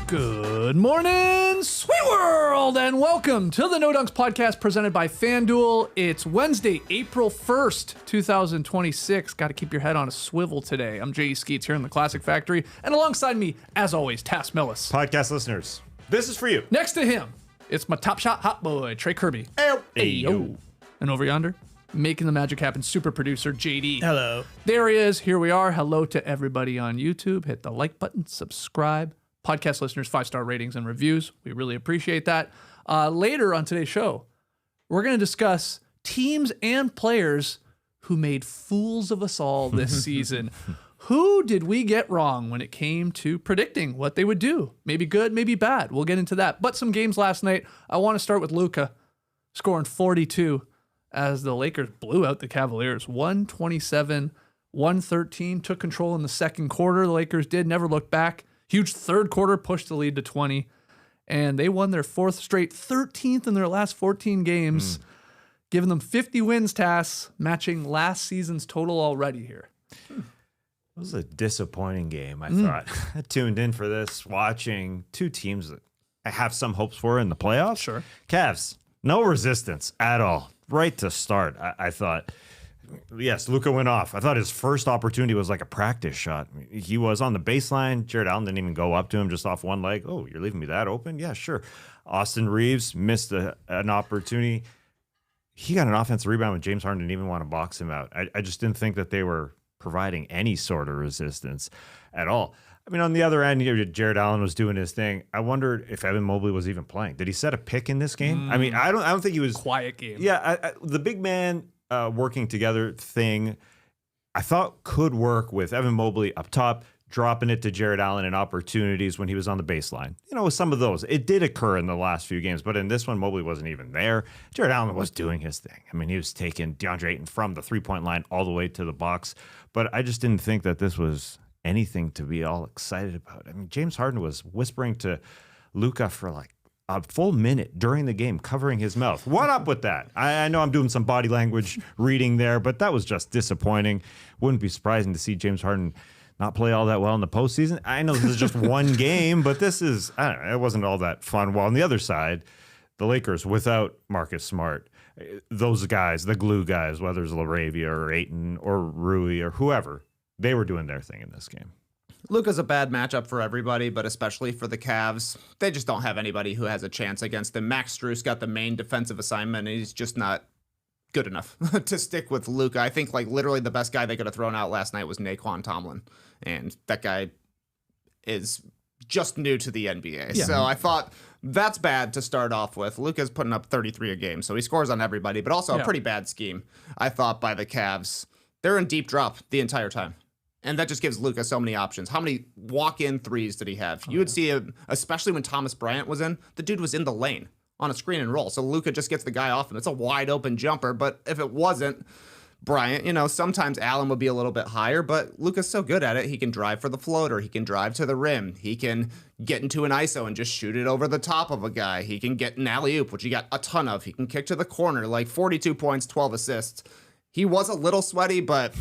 Good morning, sweet world, and welcome to the No Dunks podcast presented by FanDuel. It's Wednesday, April 1st, 2026. Got to keep your head on a swivel today. I'm J.E. Skeets here in the Classic Factory, and alongside me, as always, Tass Mellis. Podcast listeners, this is for you. Next to him, it's my top shot hot boy, Trey Kirby. Hey-yo. And over yonder, making the magic happen, super producer, JD. Hello. There he is. Here we are. Hello to everybody on YouTube. Hit the like button, subscribe. Podcast listeners, 5-star ratings and reviews. We really appreciate that. Later on today's show, we're going to discuss teams and players who made fools of us all this season. Who did we get wrong when it came to predicting what they would do? Maybe good, maybe bad. We'll get into that. But some games last night. I want to start with Luka scoring 42 as the Lakers blew out the Cavaliers. 127-113. Took control in the second quarter. The Lakers did. Never looked back. Huge third quarter, pushed the lead to 20, and they won their fourth straight, 13th in their last 14 games, giving them 50 wins, Tass, matching last season's total already here. It was a disappointing game, I thought. I tuned in for this, watching two teams that I have some hopes for in the playoffs. Sure. Cavs, no resistance at all. Right to start, I thought. Yes, Luka went off. I thought his first opportunity was like a practice shot. He was on the baseline. Jared Allen didn't even go up to him, just off one leg. Oh, you're leaving me that open? Yeah, sure. Austin Reeves missed an opportunity. He got an offensive rebound when James Harden didn't even want to box him out. I just didn't think that they were providing any sort of resistance at all. I mean, on the other end, Jared Allen was doing his thing. I wondered if Evan Mobley was even playing. Did he set a pick in this game? I mean, I don't think he was. Quiet game. Yeah, the big man working together thing, I thought could work with Evan Mobley up top, dropping it to Jared Allen in opportunities when he was on the baseline. You know, with some of those. It did occur in the last few games, but in this one, Mobley wasn't even there. Jared Allen was doing his thing. I mean, he was taking Deandre Ayton from the three-point line all the way to the box, but I just didn't think that this was anything to be all excited about. I mean, James Harden was whispering to Luka for like a full minute during the game, covering his mouth. What up with that? I know I'm doing some body language reading there, but that was just disappointing. Wouldn't be surprising to see James Harden not play all that well in the postseason. I know this is just one game, but this is, I don't know, it wasn't all that fun. While on the other side, the Lakers without Marcus Smart, those guys, the glue guys, whether it's LaRavia or Ayton or Rui or whoever, they were doing their thing in this game. Luka's a bad matchup for everybody, but especially for the Cavs. They just don't have anybody who has a chance against them. Max Strus got the main defensive assignment, and he's just not good enough to stick with Luka. I think like literally the best guy they could have thrown out last night was Naquan Tomlin, and that guy is just new to the NBA. Yeah. So I thought that's bad to start off with. Luka's putting up 33 a game, so he scores on everybody, but also a pretty bad scheme, I thought, by the Cavs. They're in deep drop the entire time. And that just gives Luka so many options. How many walk-in threes did he have? You would see him, especially when Thomas Bryant was in, the dude was in the lane on a screen and roll. So Luka just gets the guy off, and it's a wide-open jumper. But if it wasn't Bryant, you know, sometimes Allen would be a little bit higher, but Luka's so good at it. He can drive for the floater. He can drive to the rim. He can get into an ISO and just shoot it over the top of a guy. He can get an alley-oop, which he got a ton of. He can kick to the corner, like 42 points, 12 assists. He was a little sweaty, but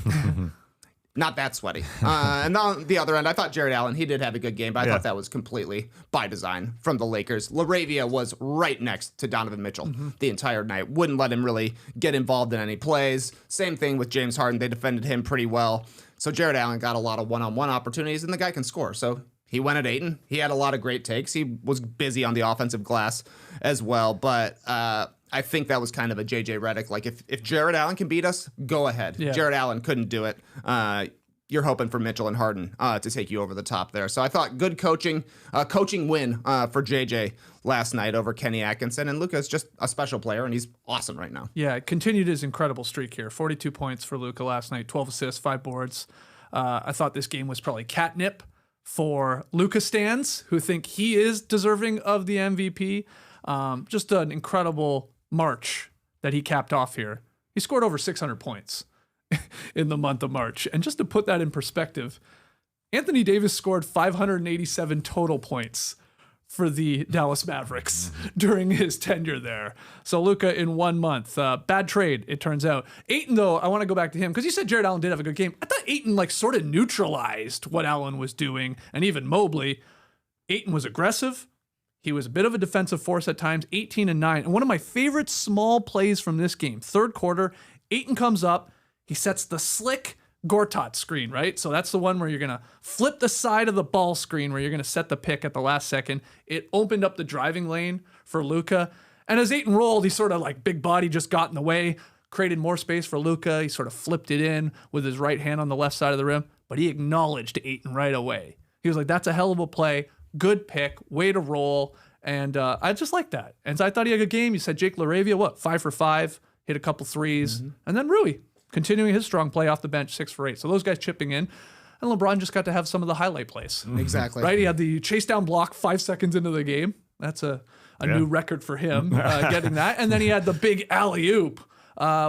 not that sweaty. And on the other end, I thought Jared Allen, he did have a good game, but I thought that was completely by design from the Lakers. LaRavia was right next to Donovan Mitchell the entire night. Wouldn't let him really get involved in any plays. Same thing with James Harden. They defended him pretty well. So Jared Allen got a lot of one-on-one opportunities, and the guy can score. So he went at Ayton. He had a lot of great takes. He was busy on the offensive glass as well, but I think that was kind of a JJ Redick. Like, if Jared Allen can beat us, go ahead. Yeah. Jared Allen couldn't do it. You're hoping for Mitchell and Harden to take you over the top there. So I thought good coaching win for JJ last night over Kenny Atkinson. And Luka's just a special player, and he's awesome right now. Yeah, continued his incredible streak here. 42 points for Luka last night, 12 assists, 5 boards. I thought this game was probably catnip for Luka stans who think he is deserving of the MVP. Just an incredible March that he capped off here. He scored over 600 points in the month of March. And just to put that in perspective, Anthony Davis scored 587 total points for the Dallas Mavericks during his tenure there. So Luka in 1 month. Bad trade, it turns out. Ayton, though, I want to go back to him because you said Jared Allen did have a good game. I thought Ayton sort of neutralized what Allen was doing, and even Mobley. Ayton was aggressive. He was a bit of a defensive force at times, 18 and 9. And one of my favorite small plays from this game, third quarter, Ayton comes up. He sets the slick Gortat screen, right? So that's the one where you're going to flip the side of the ball screen where you're going to set the pick at the last second. It opened up the driving lane for Luka. And as Ayton rolled, he sort of like big body just got in the way, created more space for Luka. He sort of flipped it in with his right hand on the left side of the rim, but he acknowledged Ayton right away. He was like, that's a hell of a play. Good pick, way to roll. And I just like that. And so I thought he had a good game. You said Jake LaRavia, 5 for 5, hit a couple threes. And then Rui, continuing his strong play off the bench, 6 for 8. So those guys chipping in. And LeBron just got to have some of the highlight plays. Exactly. Right? He had the chase down block 5 seconds into the game. That's a new record for him, getting that. And then he had the big alley-oop,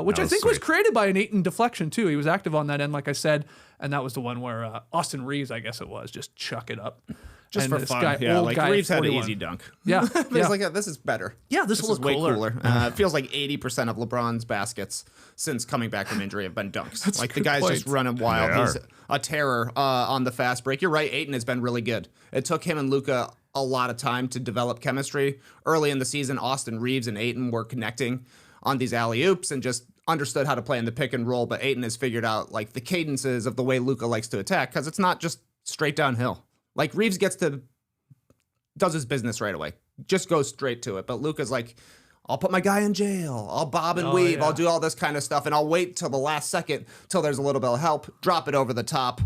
which I think was created by an Ayton deflection, too. He was active on that end, like I said. And that was the one where Austin Reeves, I guess it was, just chuck it up. Just and for fun. Yeah, like Reeves had an easy dunk. Yeah. It's like, this is better. Yeah, this will is look way cooler. It feels like 80% of LeBron's baskets since coming back from injury have been dunks. Like the guy's point. just running wild. He's a terror on the fast break. You're right, Ayton has been really good. It took him and Luka a lot of time to develop chemistry. Early in the season, Austin Reeves and Ayton were connecting on these alley-oops and just understood how to play in the pick and roll, but Ayton has figured out like the cadences of the way Luka likes to attack because it's not just straight downhill. Like Reeves does his business right away. Just goes straight to it. But Luka's like, I'll put my guy in jail. I'll bob and weave. I'll do all this kind of stuff. And I'll wait till the last second, till there's a little bit of help, drop it over the top.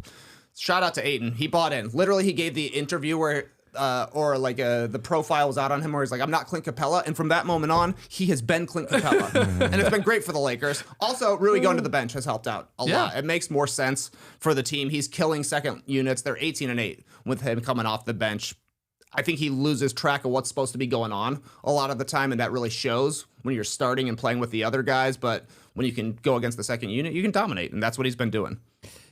Shout out to Ayton. He bought in. Literally, he gave the interview where, the profile was out on him where he's like, I'm not Clint Capella. And from that moment on, he has been Clint Capella. And it's been great for the Lakers. Also, Rui going to the bench has helped out a lot. It makes more sense for the team. He's killing second units. They're 18 and 8 with him coming off the bench. I think he loses track of what's supposed to be going on a lot of the time, and that really shows when you're starting and playing with the other guys. But when you can go against the second unit, you can dominate, and that's what he's been doing.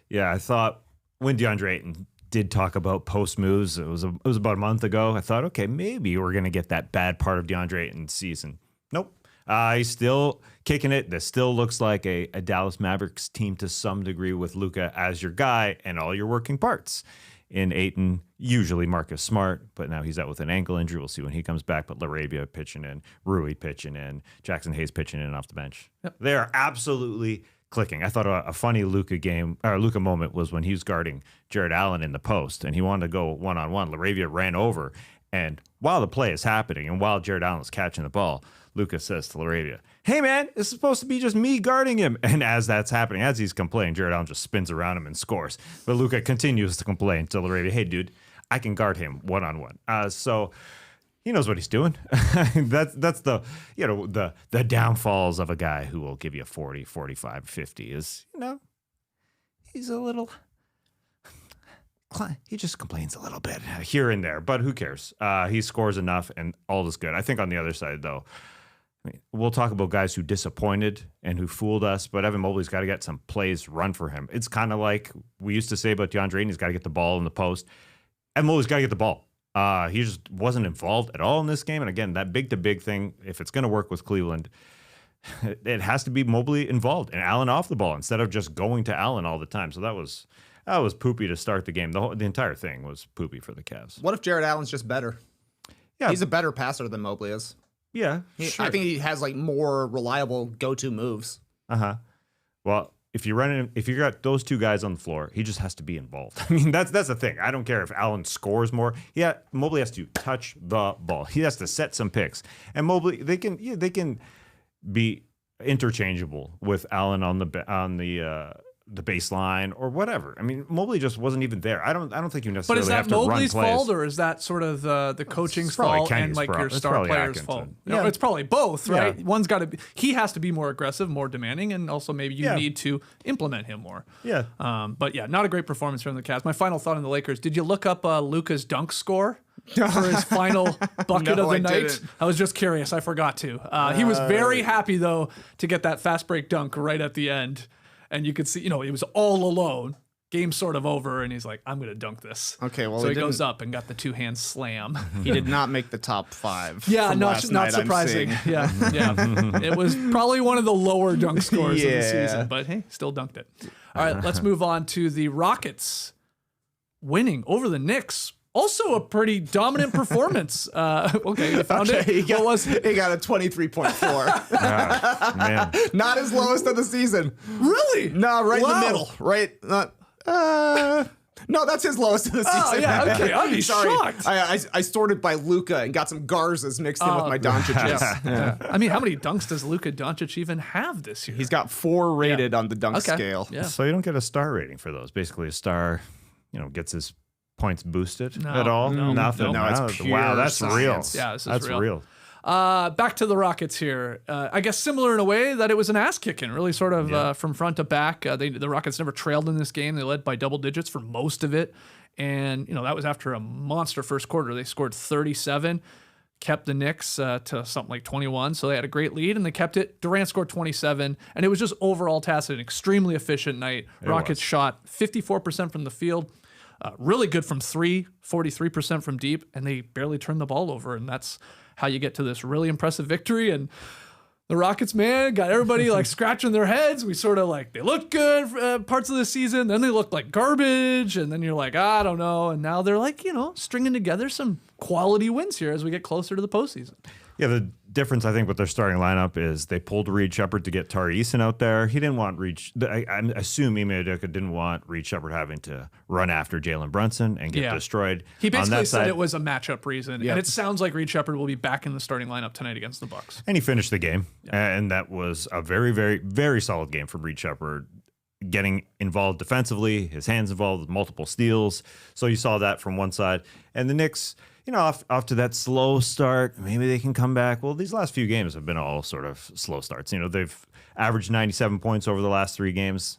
Yeah, I thought when DeAndre Ayton did talk about post moves, it was about a month ago. I thought, okay, maybe we're going to get that bad part of DeAndre Ayton's season. Nope. He's still kicking it. This still looks like a Dallas Mavericks team to some degree with Luka as your guy and all your working parts. In Ayton, usually Marcus Smart, but now he's out with an ankle injury. We'll see when he comes back. But LaRavia pitching in, Rui pitching in, Jackson Hayes pitching in off the bench. Yep. They are absolutely clicking. I thought a funny Luka moment was when he was guarding Jared Allen in the post, and he wanted to go one-on-one. LaRavia ran over, and while the play is happening, and while Jared Allen is catching the ball, Luka says to LaRavia, hey, man, it's supposed to be just me guarding him. And as that's happening, as he's complaining, Jared Allen just spins around him and scores. But Luka continues to complain to LaRavia, hey, dude, I can guard him one-on-one. So he knows what he's doing. That's the downfalls of a guy who will give you 40, 45, 50 is, he's a little... He just complains a little bit here and there, but who cares? He scores enough and all is good. I think on the other side, though, we'll talk about guys who disappointed and who fooled us, but Evan Mobley's got to get some plays run for him. It's kind of like we used to say about DeAndre Ayton, he's got to get the ball in the post. Evan Mobley's got to get the ball. He just wasn't involved at all in this game. And again, that big-to-big thing, if it's going to work with Cleveland, it has to be Mobley involved and Allen off the ball instead of just going to Allen all the time. So that was poopy to start the game. The entire thing was poopy for the Cavs. What if Jared Allen's just better? Yeah, he's a better passer than Mobley is. Yeah, sure. I think he has like more reliable go-to moves. Well, if you got those two guys on the floor, he just has to be involved. I mean, that's the thing. I don't care if Allen scores more. Yeah, Mobley has to touch the ball. He has to set some picks. And Mobley, they can be interchangeable with Allen on the baseline or whatever. I mean, Mobley just wasn't even there. I don't think you necessarily have to run plays. But is that Mobley's fault or is that sort of the coaching's fault and like your star player's fault? No, it's probably both, right? Yeah. One's got to be, he has to be more aggressive, more demanding, and also maybe you need to implement him more. Yeah. But yeah, not a great performance from the Cavs. My final thought on the Lakers, did you look up Luka's dunk score for his final bucket of the night? Didn't. I was just curious. I forgot to. He was very happy though to get that fast break dunk right at the end. And you could see, he was all alone. Game's sort of over, and he's like, I'm going to dunk this. Okay, well, so he goes up and got the two-hand slam. He did not make the top 5. Yeah, not surprising. Yeah. It was probably one of the lower dunk scores of the season, but hey, still dunked it. All right, let's move on to the Rockets winning over the Knicks Also a pretty dominant performance. Okay, you found it. He got a 23.4. Man. Not his lowest of the season. Really? No, right in Wow. the middle. Right. No, that's his lowest of the season. Oh, yeah, okay. I'd be Sorry. shocked. I sorted by Luka and got some Garzas mixed in with my Doncic's. Yeah. I mean, how many dunks does Luka Doncic even have this year? He's got 4 rated on the dunk scale. Yeah. So you don't get a star rating for those. Basically, a star, gets his points boosted at all. no, Nothing. no, it's pure Wow, that's science. real. Yeah, this is that's real. Back to the Rockets here. I guess similar in a way that it was an ass kicking, really sort of from front to back. The Rockets never trailed in this game. They led by double digits for most of it. And, that was after a monster first quarter. They scored 37, kept the Knicks to something like 21. So they had a great lead and they kept it. Durant scored 27. And it was just overall Tacit, an extremely efficient night. Rockets shot 54% from the field. Really good from 3, 43% from deep, and they barely turned the ball over. And that's how you get to this really impressive victory. And the Rockets, man, got everybody like scratching their heads. We sort of like, they looked good parts of the season. Then they looked like garbage. And then you're like, I don't know. And now they're like, stringing together some quality wins here as we get closer to the postseason. Yeah, the difference, I think, with their starting lineup is they pulled Reed Shepherd to get Tari Eason out there. He didn't want I assume Ime Udoka didn't want Reed Shepherd having to run after Jalen Brunson and get destroyed. He basically on that said side. it was a matchup reason. And it sounds like Reed Shepherd will be back in the starting lineup tonight against the Bucks. And he finished the game. And that was a very, very, very solid game from Reed Shepherd. Getting involved defensively, his hands involved with multiple steals. So you saw that from one side. And the Knicks, off to that slow start, maybe they can come back. Well, these last few games have been all sort of slow starts. They've averaged 97 points over the last 3 games.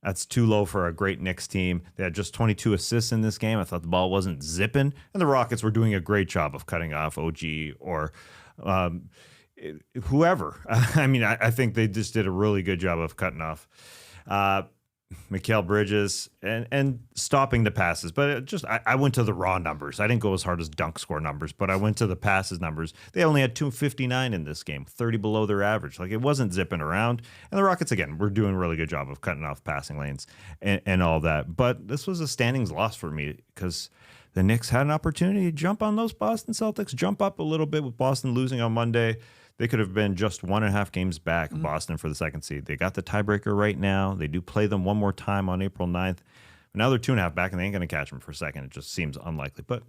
That's too low for a great Knicks team. They had just 22 assists in this game. I thought the ball wasn't zipping. And the Rockets were doing a great job of cutting off OG or whoever. I mean, I think they just did a really good job of cutting off Mikal Bridges and stopping the passes. But I went to the raw numbers. I didn't go as hard as dunk score numbers, but I went to the passes numbers. They only had 259 in this game, 30 below their average. Like, it wasn't zipping around. And the Rockets, again, were doing a really good job of cutting off passing lanes and all that. But this was a standings loss for me because the Knicks had an opportunity to jump on those Boston Celtics, jump up a little bit with Boston losing on Monday. They could have been just 1.5 games back, Boston, for the second seed. They got the tiebreaker right now. They do play them one more time on April 9th. But now they're 2.5 back, and they ain't going to catch them for a second. It just seems unlikely. But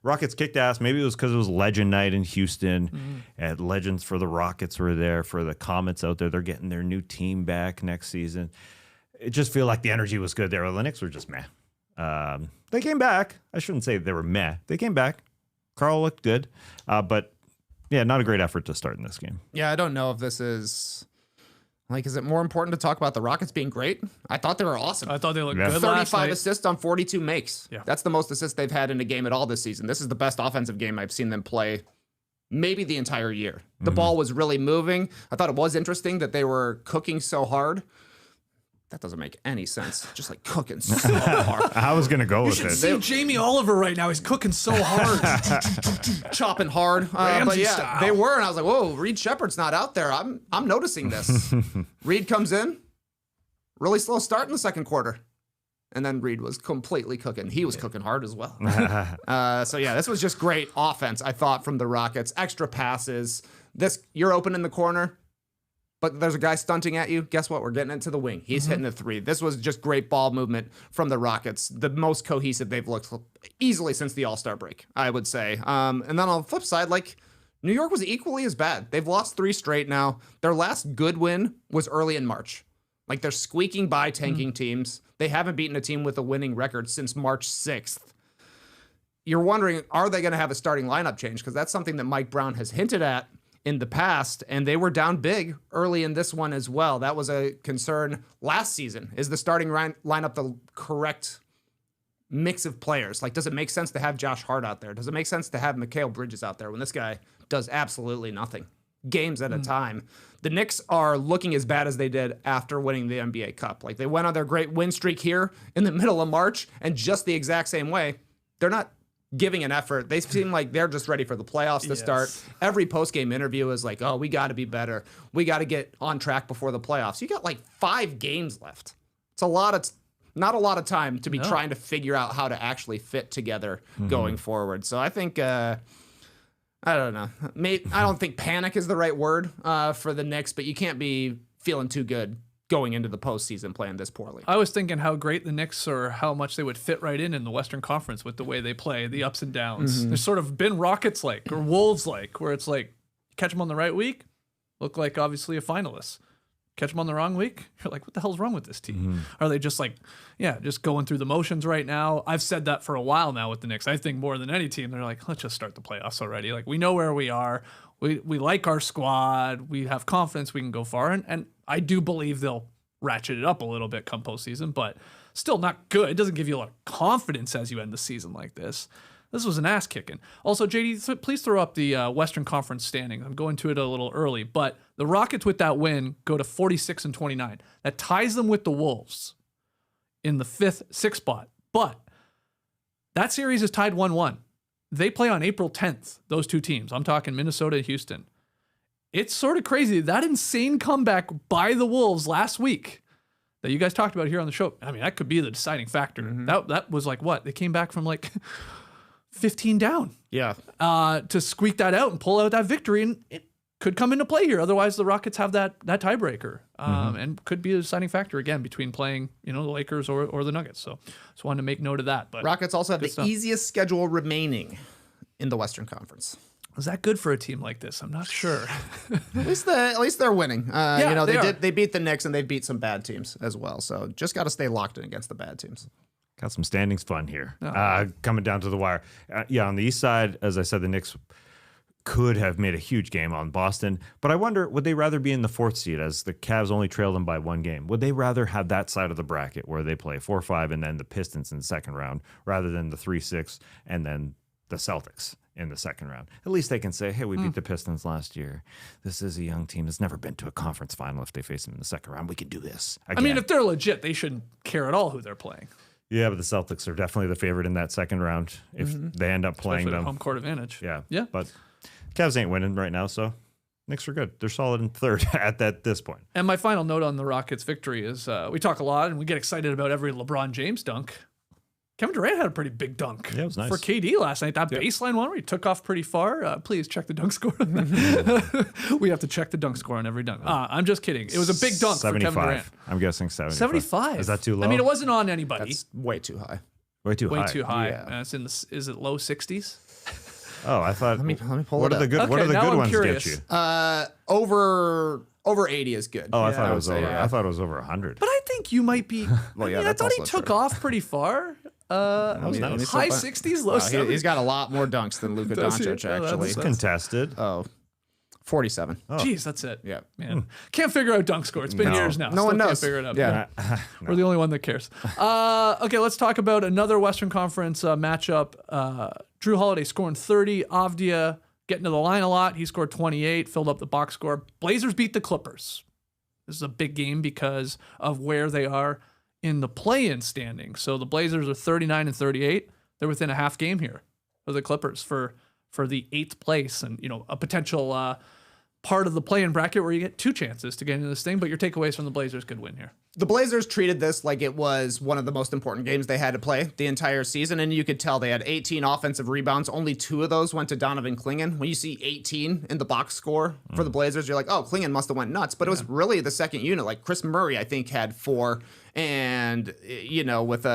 Rockets kicked ass. Maybe it was because it was Legend Night in Houston. And legends for the Rockets were there. For the Comets out there, they're getting their new team back next season. It just feel like the energy was good there. The Knicks were just meh. They came back. I shouldn't say they were meh. They came back. Karl looked good. But yeah, not a great effort to start in this game. Yeah, I don't know if this is it more important to talk about the Rockets being great? I thought they were awesome. I thought they looked good last 35 night. assists on 42 makes. Yeah. That's the most assists they've had in a game at all this season. This is the best offensive game I've seen them play maybe the entire year. The ball was really moving. I thought it was interesting that they were cooking so hard. That doesn't make any sense. Just like cooking so hard. I was going to go with You it. should see Jamie Oliver right now. He's cooking so hard. Chopping hard. Ramsey But yeah, style. they were. And I was like, whoa, Reed Shepherd's not out there. I'm noticing this. Reed comes in. Really slow start in the second quarter. And then Reed was completely cooking. He was cooking hard as well. So yeah, this was just great offense, I thought, from the Rockets. Extra passes. You're open in the corner, but there's a guy stunting at you. Guess what? We're getting it to the wing. He's hitting a 3. This was just great ball movement from the Rockets. The most cohesive they've looked easily since the All-Star break, I would say. And then on the flip side, New York was equally as bad. They've lost 3 straight now. Their last good win was early in March. They're squeaking by tanking teams. They haven't beaten a team with a winning record since March 6th. You're wondering, are they going to have a starting lineup change? Because that's something that Mike Brown has hinted at in the past, and they were down big early in this one as well. That was a concern last season. Is the starting lineup the correct mix of players? Does it make sense to have Josh Hart out there? Does it make sense to have Mikal Bridges out there when this guy does absolutely nothing? Games at a time. The Knicks are looking as bad as they did after winning the NBA Cup. They went on their great win streak here in the middle of March, and just the exact same way, they're not giving an effort. They seem like they're just ready for the playoffs to start. Every post-game interview is like, oh, we got to be better. We got to get on track before the playoffs. You got 5 games left. It's a lot of not a lot of time to be trying to figure out how to actually fit together going forward. So I think, I don't know. I don't think panic is the right word for the Knicks, but you can't be feeling too good going into the postseason playing this poorly. I was thinking how great the Knicks or how much they would fit right in the Western Conference with the way they play, the ups and downs. There's sort of been Rockets-like or Wolves-like, where it's like, catch them on the right week, look like obviously a finalist. Catch them on the wrong week, you're like, what the hell's wrong with this team? Are they just like, just going through the motions right now? I've said that for a while now with the Knicks. I think more than any team, they're like, let's just start the playoffs already. Like, we know where we are. We like our squad. We have confidence we can go far. And I do believe they'll ratchet it up a little bit come postseason, but still not good. It doesn't give you a lot of confidence as you end the season like this. This was an ass kicking. Also, JD, please throw up the Western Conference standings. I'm going to it a little early, but the Rockets with that win go to 46-29. That ties them with the Wolves in the 6th spot. But that series is tied 1-1. They play on April 10th, those two teams. I'm talking Minnesota and Houston. It's sort of crazy. That insane comeback by the Wolves last week that you guys talked about here on the show. I mean, that could be the deciding factor. That was like what? They came back from like 15 down. Yeah. To squeak that out and pull out that victory. And it could come into play here. Otherwise, the Rockets have that tiebreaker and could be a deciding factor again between playing, the Lakers or the Nuggets. So just wanted to make note of that. But Rockets also have the stuff. easiest schedule remaining in the Western Conference. Is that good for a team like this? I'm not sure. At least they're winning. They beat the Knicks and they beat some bad teams as well. So just got to stay locked in against the bad teams. Got some standings fun here. Coming down to the wire. On the east side, as I said, the Knicks could have made a huge game on Boston. But I wonder, would they rather be in the 4th seed as the Cavs only trail them by 1 game? Would they rather have that side of the bracket where they play 4-5 and then the Pistons in the second round rather than the 3-6 and then the Celtics in the second round? At least they can say, hey, we beat the Pistons last year. This is a young team that's never been to a conference final. If they face them in the second round, we can do this again. I mean, if they're legit, they shouldn't care at all who they're playing. Yeah, but the Celtics are definitely the favorite in that second round if they end up playing Especially them. home court advantage. Yeah. But Cavs ain't winning right now, so Knicks are good. They're solid in 3rd at this point. And my final note on the Rockets' victory is we talk a lot and we get excited about every LeBron James dunk. Kevin Durant had a pretty big dunk Yeah, it was nice. for KD last night. That baseline one where he took off pretty far. Please check the dunk score. We have to check the dunk score on every dunk. I'm just kidding. It was a big dunk 75. for Kevin Durant. I'm guessing 75. 75. Is that too low? I mean, it wasn't on anybody. That's way too high. way too Way too high. Yeah. It's is it low 60s? Oh, I thought. Let me pull what it are the up. good? What Okay, are the now good I'm ones curious. get you? Over 80 is good. Oh, I thought it would was say, over. yeah. I thought it was over 100. But I think you might be. Well, yeah, I that's thought he also took true. off pretty far. was Let me nice. High flip it. 60s, low Wow, 70s. he's got a lot more dunks than Luka Does he? Doncic, Oh, that's- actually. It's contested. Oh, 47. Jeez, that's it. Yeah. Man, can't figure out dunk score. It's been No. years now. No one Still knows. Can't figure it out. Yeah. We're the only one that cares. Okay, let's talk about another Western Conference matchup. Drew Holiday scoring 30. Avdia getting to the line a lot. He scored 28, filled up the box score. Blazers beat the Clippers. This is a big game because of where they are in the play-in standing. So the Blazers are 39 and 38. They're within a half game here of the Clippers for the 8th place and, a potential part of the play-in bracket where you get 2 chances to get into this thing, but your takeaways from the Blazers could win here. The Blazers treated this like it was one of the most important games they had to play the entire season, and you could tell they had 18 offensive rebounds. Only 2 of those went to Donovan Clingan. When you see 18 in the box score for the Blazers, you're like, oh, Clingan must have went nuts. But it was really the second unit. Like Chris Murray, I think, had 4. And, with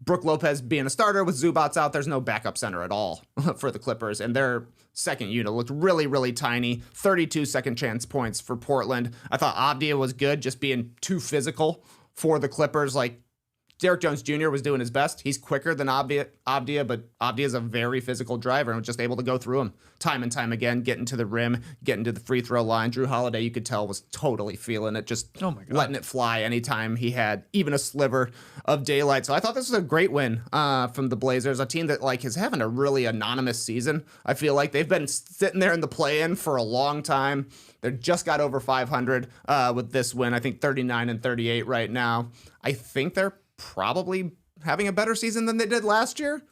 Brook Lopez being a starter with Zubats out, there's no backup center at all for the Clippers. And their second unit looked really, really tiny. 32 second chance points for Portland. I thought Avdia was good, just being too physical for the Clippers. Like, Derek Jones Jr. was doing his best. He's quicker than Avdia, but Avdia is a very physical driver and was just able to go through him time and time again, getting to the rim, getting to the free throw line. Drew Holiday, you could tell, was totally feeling it, just letting it fly anytime he had even a sliver of daylight. So I thought this was a great win from the Blazers, a team that is having a really anonymous season. I feel like they've been sitting there in the play-in for a long time. They just got over 500 with this win. I think 39 and 38 right now. I think they're probably having a better season than they did last year.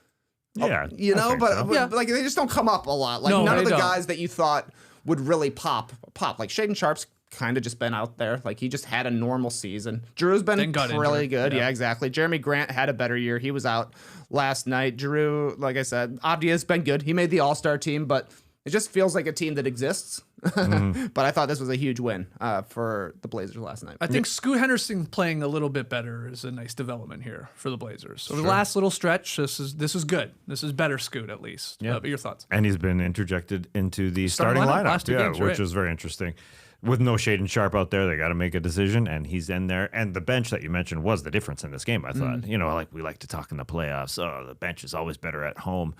Yeah. But they just don't come up a lot. Like No, none of they the don't. guys that you thought would really pop. Like Shaedon Sharp's kind of just been out there. Like, he just had a normal season. Drew's been Then got really injured. good. Yeah, exactly. Jerami Grant had a better year. He was out last night. Drew, like I said, Avdia's been good. He made the All-Star team, but it just feels like a team that exists. But I thought this was a huge win for the Blazers last night. I think Scoot Henderson playing a little bit better is a nice development here for the Blazers. So the last little stretch, this is good. This is better Scoot at least. Yeah. But your thoughts? And he's been interjected into the Starting starting lineup, lineup, last two games, which right. was very interesting. With no Shaden Sharp out there, they got to make a decision, and he's in there. And the bench that you mentioned was the difference in this game, I thought. You know, like we like to talk in the playoffs. Oh, the bench is always better at home.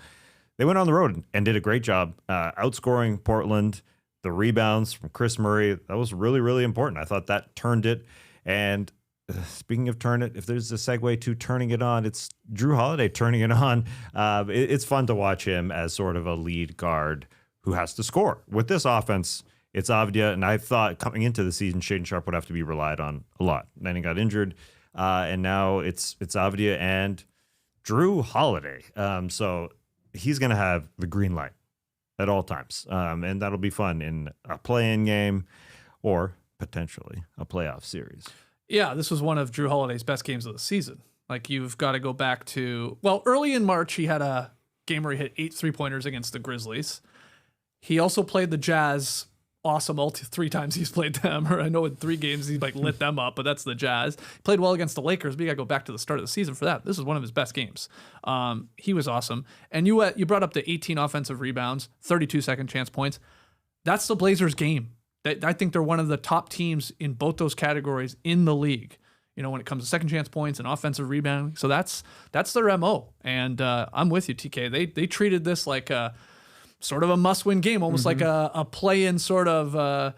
They went on the road and did a great job outscoring Portland. The rebounds from Chris Murray, that was really, really important. I thought that turned it. And speaking of turn it, if there's a segue to turning it on, it's Drew Holiday turning it on. It's fun to watch him as sort of a lead guard who has to score. With this offense, it's Avdia, and I thought coming into the season, Shaden Sharp would have to be relied on a lot. Then he got injured, and now it's Avdia and Drew Holiday. So he's going to have the green light at all times, and that'll be fun in a play-in game or potentially a playoff series. Yeah, this was one of Drew Holiday's best games of the season. Like, you've got to go back to, well, early in March, he had a game where he hit 8 3-pointers against the Grizzlies. He also played the Jazz awesome all 3 times he's played them. Or I know in 3 games he like lit them up, but that's the Jazz. He played well against the Lakers, but you got to go back to the start of the season for that. This is one of his best games. He was awesome. And you brought up the 18 offensive rebounds, 32 second chance points. That's the Blazers game. I think they're one of the top teams in both those categories in the league. You know, when it comes to second chance points and offensive rebounding. So that's their MO. And I'm with you, TK. They treated this like a sort of a must-win game, almost like a play-in sort of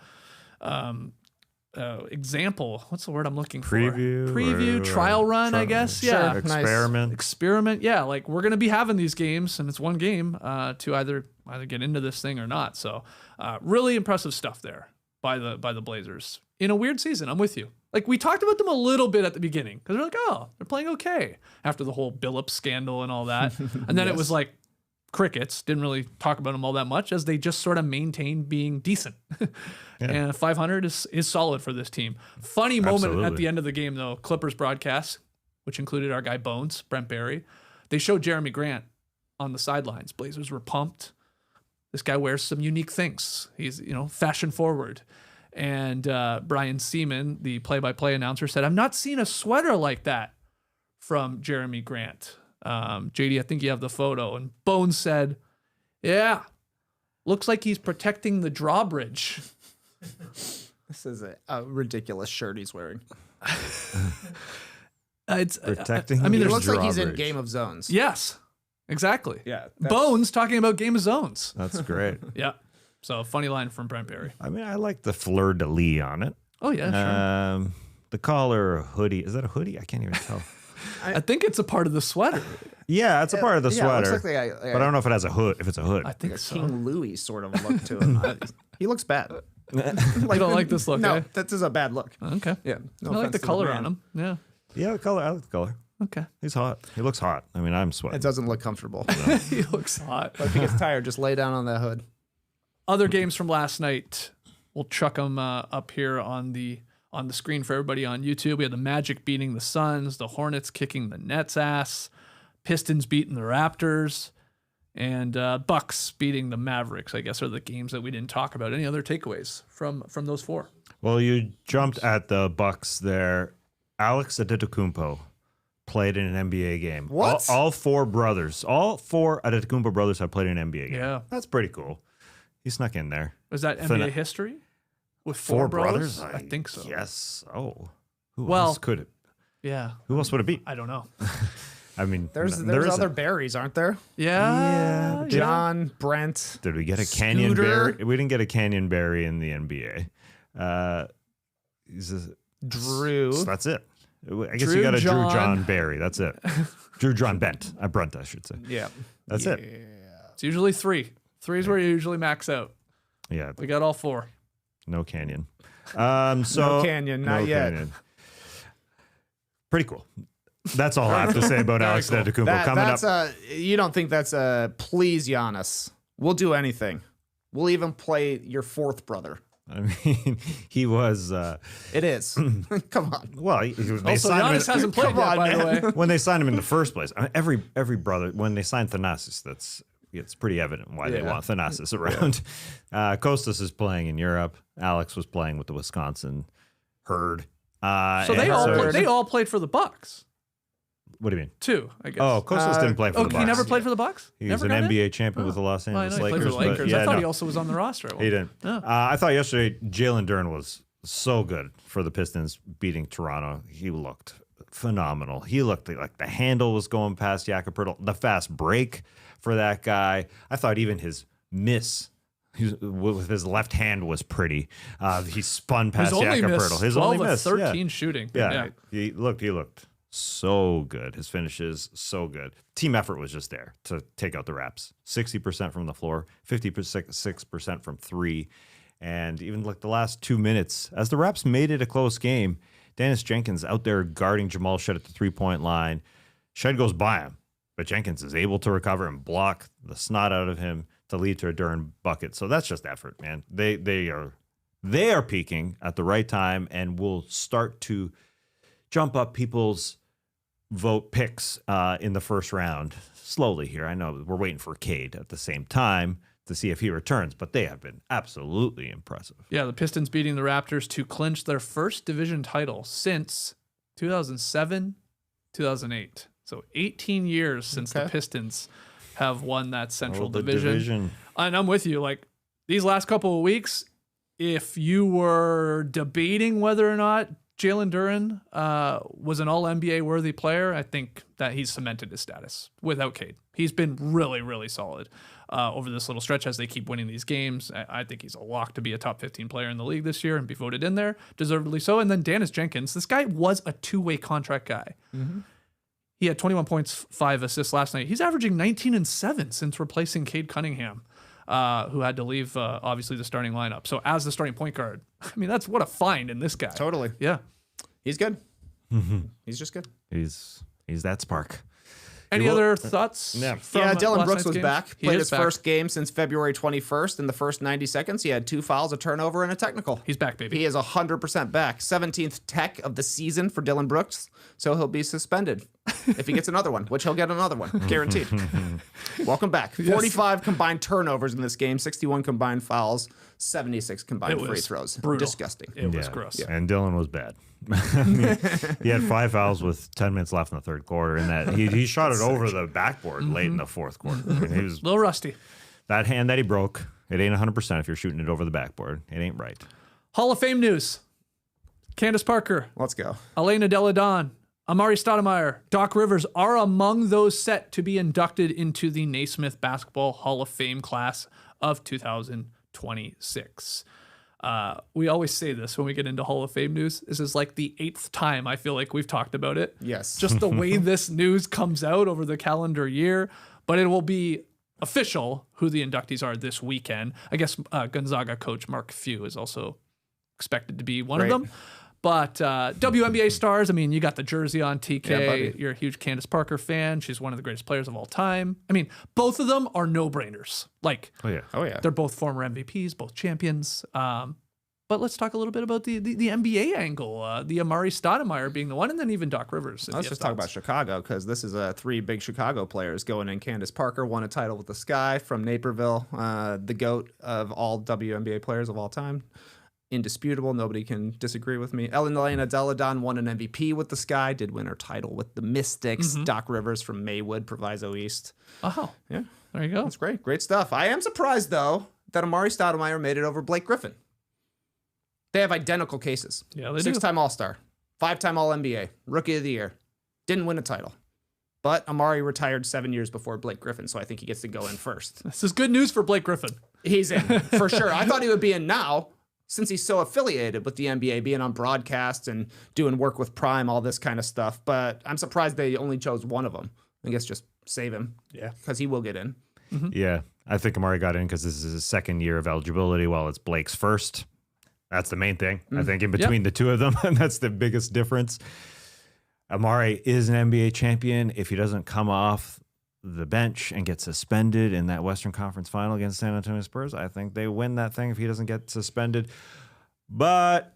example. What's the word I'm looking for? Preview, trial run, I guess. Yeah. Sure. Experiment. Yeah, like we're going to be having these games, and it's one game to either get into this thing or not. So really impressive stuff there by the Blazers in a weird season. I'm with you. Like, we talked about them a little bit at the beginning because they're like, oh, they're playing okay after the whole Billups scandal and all that. And then it was like crickets. Didn't really talk about them all that much as they just sort of maintained being decent. And 500 is solid for this team. Funny moment at the end of the game, though. Clippers broadcast, which included our guy Bones, Brent Barry. They showed Jerami Grant on the sidelines. Blazers were pumped. This guy wears some unique things. He's, fashion forward. And Brian Seaman, the play-by-play announcer, said, "I've not seen a sweater like that from Jerami Grant." JD, I think you have the photo. And Bones said, "Yeah, looks like he's protecting the drawbridge." This is a ridiculous shirt he's wearing. It's Protecting I mean, It there's looks like he's in drawbridge. Game of Zones. yes, exactly. Yeah. Bones talking about Game of Zones. That's great. Yeah. So funny line from Brent Barry. I mean, I like the fleur-de-lis on it. Oh, yeah, sure. The collar, hoodie. Is that a hoodie? I can't even tell. I think it's a part of the sweater. Yeah, it's a part of the Yeah, it sweater. looks like but I don't know if it has a hood. If it's a hood. I think so. King Louis sort of look to him. He looks bad. You don't like this look, No, eh? that is a bad look. Okay. Yeah. No I like offense the to color man. on him. Yeah. Yeah, the color. I like the color. Okay. He's hot. He looks hot. I mean, I'm It sweating. doesn't look comfortable. He looks hot. But if he gets tired, just lay down on that hood. Other games from last night, we'll chuck them up here on the screen for everybody on YouTube. We had the Magic beating the Suns, the Hornets kicking the Nets' ass, Pistons beating the Raptors, and Bucks beating the Mavericks, I guess, are the games that we didn't talk about. Any other takeaways from those 4? Well, you jumped at the Bucks there. Alex Antetokounmpo played in an NBA game. What? All 4 brothers. All 4 Antetokounmpo brothers have played in an NBA game. Yeah. That's pretty cool. He snuck in there. Was that NBA history? With 4 brothers? I think so. Yes. Oh. Who Well- else could it? Yeah. Who else would it be? I don't know. I mean, There's there isn't. other Barrys, aren't there? Yeah. John, Brent. Did we get a Canyon Scooter. Berry? We didn't get a Canyon Berry in the NBA. Drew. So that's it. I guess Drew you got a John. Drew John Berry. That's it. Drew John Bent. Brunt, I should say. Yeah. That's it. It's usually 3. 3 is where you usually max out. Yeah. We got all 4. No Canyon. So No Canyon, not yet. Canyon. Pretty cool. That's all I have to say about Alex cool. Antetokounmpo. Coming That's up. you don't think that's a please, Giannis? We'll do anything. We'll even play your 4th brother. I mean, he was. It is. Come on. Well, they Also, signed Giannis hasn't played Come yet, on, by the way. when they signed him in the first place. I mean, every brother, when they signed Thanasis, it's pretty evident why they want Thanasis around. Kostas is playing in Europe. Alex was playing with the Wisconsin Herd. So they all played for the Bucks. What do you mean? Too, I guess. Oh, Kostas didn't play for the Bucks. He never played for the Bucks? He was Never an got NBA in? champion with the Los Well, I Angeles know he played Lakers. for the Lakers. But, I thought no, he also was on the roster. he didn't. Oh. I thought yesterday Jalen Duren was so good for the Pistons beating Toronto. He looked phenomenal. He looked like the handle was going past Jakob, the fast break for that guy. I thought even his miss with his left hand was pretty. He spun past Jakob. His 12 only of miss, 13 shooting. Yeah. He looked so good. His finishes so good. Team effort was just there to take out the Raps. 60% from the floor, 56% from three. And even like the last 2 minutes, as the Raps made it a close game, Dennis Jenkins out there guarding Jamal Shed at the 3-point line. Shed goes by him, but Jenkins is able to recover and block the snot out of him to lead to a Duren bucket. So that's just effort, man. They are peaking at the right time and will start to jump up people's vote picks in the first round slowly here. I know we're waiting for Cade at the same time to see if he returns, but they have been absolutely impressive. Yeah, the Pistons beating the Raptors to clinch their first division title since 2007, 2008. So 18 years since the Pistons have won that Central Division. And I'm with you. Like these last couple of weeks, if you were debating whether or not Jalen Duren was an all-NBA worthy player, I think that he's cemented his status without Cade. He's been really, really solid over this little stretch as they keep winning these games. I think he's a lock to be a top 15 player in the league this year and be voted in there, deservedly so. And then Dennis Jenkins, this guy was a two-way contract guy. Mm-hmm. He had 21 points, 5 assists last night. He's averaging 19 and 7 since replacing Cade Cunningham, who had to leave, obviously, the starting lineup. So as the starting point guard, I mean, that's what a find in this guy. Totally. Yeah. He's good. He's just good. He's that spark. Any other thoughts? Yeah. Dylan Brooks was game? back. Played his first game since February 21st. In the first 90 seconds, he had 2 fouls, a turnover, and a technical. He's back, baby. He is 100% back. 17th tech of the season for Dylan Brooks, so he'll be suspended if he gets another one, which he'll get another one, guaranteed. Welcome back. 45 combined turnovers in this game, 61 combined fouls, 76 combined free throws. Brutal. Disgusting. It was gross. Yeah. And Dylan was bad. I mean, he had 5 fouls with 10 minutes left in the third quarter, and that he shot it over the backboard late in the fourth quarter. I mean, he was A little rusty. that hand that he broke. It ain't 100% if you're shooting it over the backboard. It ain't right. Hall of Fame news. Candace Parker, Let's go. Elena Deladon, Amar'e Stoudemire, Doc Rivers are among those set to be inducted into the Naismith Basketball Hall of Fame class of 2026. We always say this when we get into Hall of Fame news. This is like the 8th time I feel like we've talked about it. Yes. Just the way this news comes out over the calendar year. But it will be official who the inductees are this weekend. I guess Gonzaga coach Mark Few is also expected to be one of them. But WNBA stars, I mean, you got the jersey on, TK. Yeah, You're a huge Candace Parker fan. She's one of the greatest players of all time. I mean, both of them are no-brainers. Like, Oh, yeah. Oh, yeah. they're both former MVPs, both champions. But let's talk a little bit about the NBA angle. The Amar'e Stoudemire being the one, and then even Doc Rivers. Let's just talk about Chicago, because this is 3 big Chicago players going in. Candace Parker won a title with the Sky from Naperville, the GOAT of all WNBA players of all time. Indisputable. Nobody can disagree with me. Elena Deladon won an MVP with the Sky, did win her title with the Mystics. Doc Rivers from Maywood, Proviso East. Oh, Yeah, there you go. that's great. Great stuff. I am surprised, though, that Amar'e Stoudemire made it over Blake Griffin. They have identical cases. Yeah, they do. 6-time All-Star, 5-time All-NBA, Rookie of the Year. Didn't win a title. But Amar'e retired 7 years before Blake Griffin, so I think he gets to go in first. This is good news for Blake Griffin. He's in, for sure. I thought he would be in now, since he's so affiliated with the NBA, being on broadcast and doing work with Prime, all this kind of stuff. But I'm surprised they only chose one of them. I guess just save him. Yeah. Because he will get in. Yeah. I think Amar'e got in because this is his second year of eligibility while it's Blake's first. That's the main thing. I think in between the two of them, and that's the biggest difference. Amar'e is an NBA champion. If he doesn't come off the bench and get suspended in that Western Conference final against San Antonio Spurs. I think they win that thing if he doesn't get suspended. But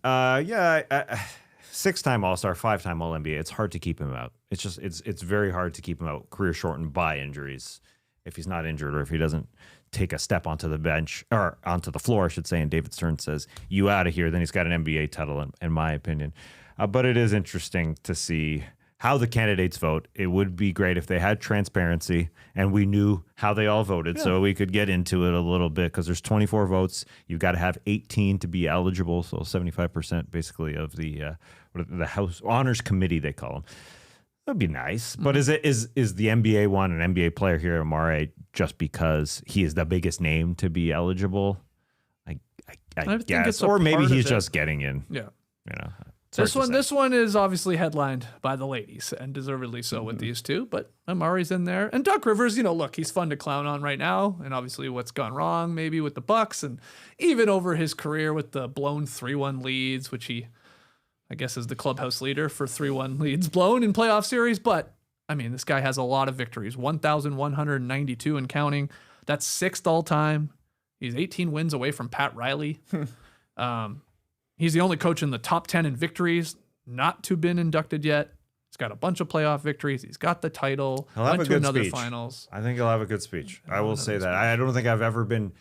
six-time All-Star, five-time All-NBA. It's hard to keep him out. It's very hard to keep him out, career shortened by injuries if he's not injured or if he doesn't take a step onto the bench or onto the floor, I should say. And David Stern says, you out of here. Then he's got an NBA title, in my opinion. But it is interesting to see how the candidates vote. It would be great if they had transparency and we knew how they all voted so we could get into it a little bit because there's 24 votes. You've got to have 18 to be eligible. So 75% basically of the House Honors Committee, they call them. That'd be nice. But is the NBA one an NBA player here, Amar'e, just because he is the biggest name to be eligible? I guess. Or maybe he's just getting in. Yeah. You know. This one is obviously headlined by the ladies, and deservedly so with these two. But Amar'e's in there, and Doc Rivers. Look, he's fun to clown on right now, and obviously what's gone wrong maybe with the Bucks, and even over his career with the blown 3-1 leads, which he, I guess, is the clubhouse leader for 3-1 leads blown in playoff series. But I mean, this guy has a lot of victories, 1,192 and counting. That's sixth all time. He's 18 wins away from Pat Riley. He's the only coach in the top 10 in victories, not to been inducted yet. He's got a bunch of playoff victories. He's got the title. He'll have went a to good another speech. finals. I think he'll have a good speech. I will say that. I don't think I've ever been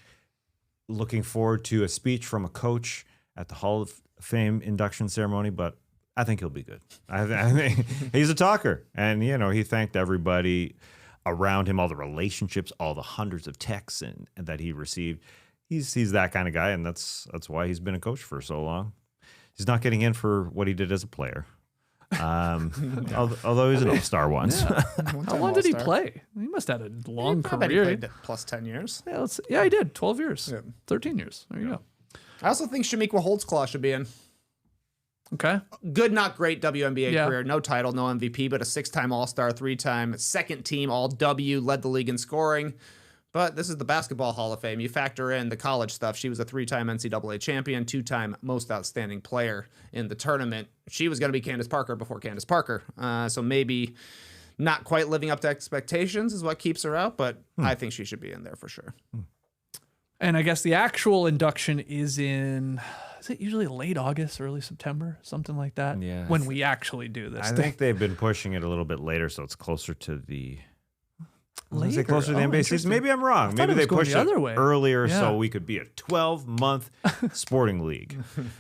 looking forward to a speech from a coach at the Hall of Fame induction ceremony, but I think he'll be good. I think he's a talker, and he thanked everybody around him, all the relationships, all the hundreds of texts and that he received. He's that kind of guy, and that's why he's been a coach for so long. He's not getting in for what he did as a player, although he's an all-star once. Yeah. How long did he play? He must have had a long career. He played plus 10 years. Yeah, he did. 12 years. Yeah. 13 years. There you go. I also think Shamiqua Holtzclaw should be in. Okay. Good, not great WNBA career. No title, no MVP, but a 6-time All-Star, 3-time second team All-W, led the league in scoring. But this is the Basketball Hall of Fame. You factor in the college stuff. She was a 3-time NCAA champion, 2-time most outstanding player in the tournament. She was going to be Candace Parker before Candace Parker. So maybe not quite living up to expectations is what keeps her out, but I think she should be in there for sure. And I guess the actual induction is it usually late August, early September, something like that? Yeah. When we actually do this. I think they've been pushing it a little bit later, so it's closer to the... Later. Closer to the NBA season. Maybe I'm wrong. Maybe they pushed it earlier so we could be a 12-month sporting league.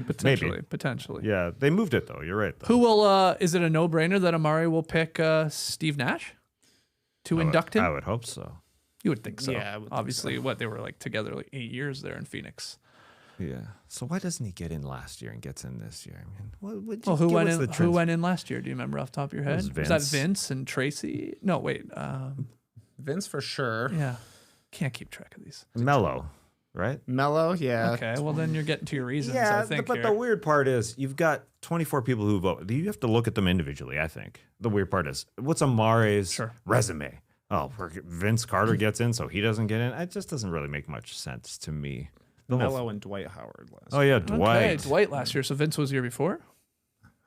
Potentially. Yeah, they moved it though. You're right. Though. Who will? Is it a no-brainer that Amar'e will pick Steve Nash to induct him? I would hope so. You would think so. Yeah, I would obviously. think so. They were together 8 years there in Phoenix. Yeah. So why doesn't he get in last year and gets in this year? I mean, who went in last year? Do you remember off the top of your head? Was that Vince and Tracy? No, wait. Vince for sure. Yeah. Can't keep track of these. Melo, right? Melo, yeah. Okay, well then you're getting to your reasons, yeah, I think. But the weird part is you've got 24 people who vote. You have to look at them individually, I think. The weird part is, what's Amar'e's resume? Oh, Vince Carter gets in, so he doesn't get in? It just doesn't really make much sense to me. Melo and Dwight Howard last year. Oh, yeah, Dwight. Okay, Dwight last year. So Vince was the year before?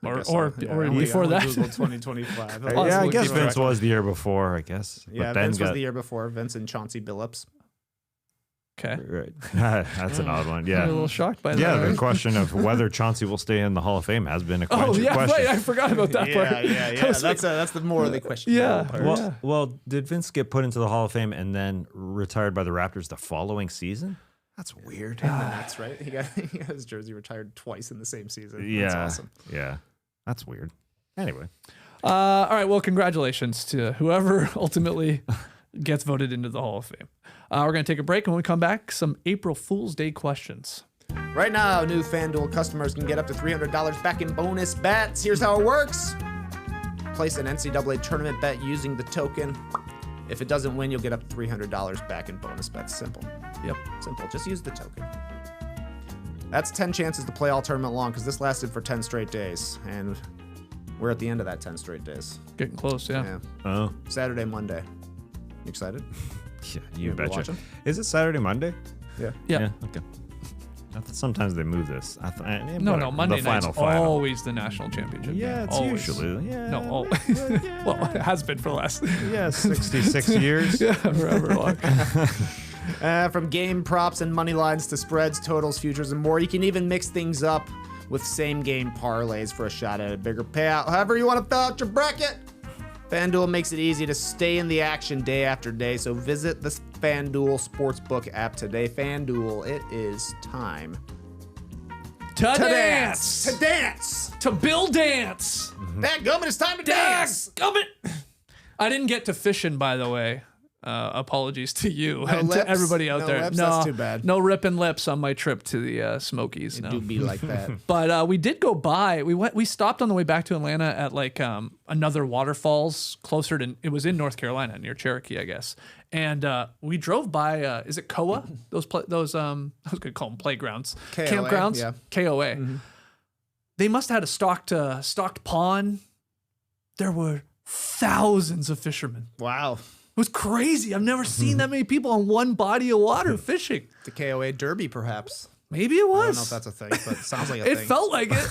Or yeah, before that? Google 2025. I guess Vince was the year before, I guess. Yeah, Vince was the year before. Vince and Chauncey Billups. Okay. Right. That's an odd one. Yeah. I'm a little shocked by that. Yeah, the question of whether Chauncey will stay in the Hall of Fame has been a question. Right. I forgot about that part. Yeah. That's the more of the question. Yeah. Well, did Vince get put into the Hall of Fame and then retired by the Raptors the following season? That's weird. That's right. He got his jersey retired twice in the same season. Yeah. That's awesome. Yeah. That's weird. Anyway. All right. Well, congratulations to whoever ultimately gets voted into the Hall of Fame. We're going to take a break, and when we come back, some April Fool's Day questions. Right now, new FanDuel customers can get up to $300 back in bonus bets. Here's how it works. Place an NCAA tournament bet using the token. If it doesn't win, you'll get up to $300 back in bonus bets. Simple. Yep. Simple. Just use the token. That's 10 chances to play all tournament long because this lasted for 10 straight days. And we're at the end of that 10 straight days. Getting close, yeah. Oh. Saturday, Monday. You excited? Yeah, you betcha. Is it Saturday, Monday? Yeah. Yeah. Okay. I thought sometimes they move this. No, Monday night's final. always the national championship. Yeah, it's always. usually. Yeah. No, well, it has been for the last 66 years. yeah, forever long. From game props and money lines to spreads, totals, futures, and more, you can even mix things up with same-game parlays for a shot at a bigger payout. However you want to fill out your bracket, FanDuel makes it easy to stay in the action day after day, so visit the FanDuel Sportsbook app today. FanDuel, it is time To dance! To dance! To Bill dance! Dadgummit, it's time to dance! Dadgummit! I didn't get to fishing, by the way. Apologies to you and lips? to everybody out No there. lips? That's too bad. No ripping lips on my trip to the Smokies. It No. do be like that. But we did go by. We stopped on the way back to Atlanta at like another waterfalls closer to. It was in North Carolina near Cherokee, I guess. And we drove by. Is it KOA? Those I was gonna call them playgrounds, KOA, campgrounds. yeah. KOA. They must have had a stocked pond. There were thousands of fishermen. Wow. It was crazy. I've never seen that many people on one body of water fishing. The KOA Derby, perhaps. Maybe it was. I don't know if that's a thing, but it sounds like a It thing. felt like it.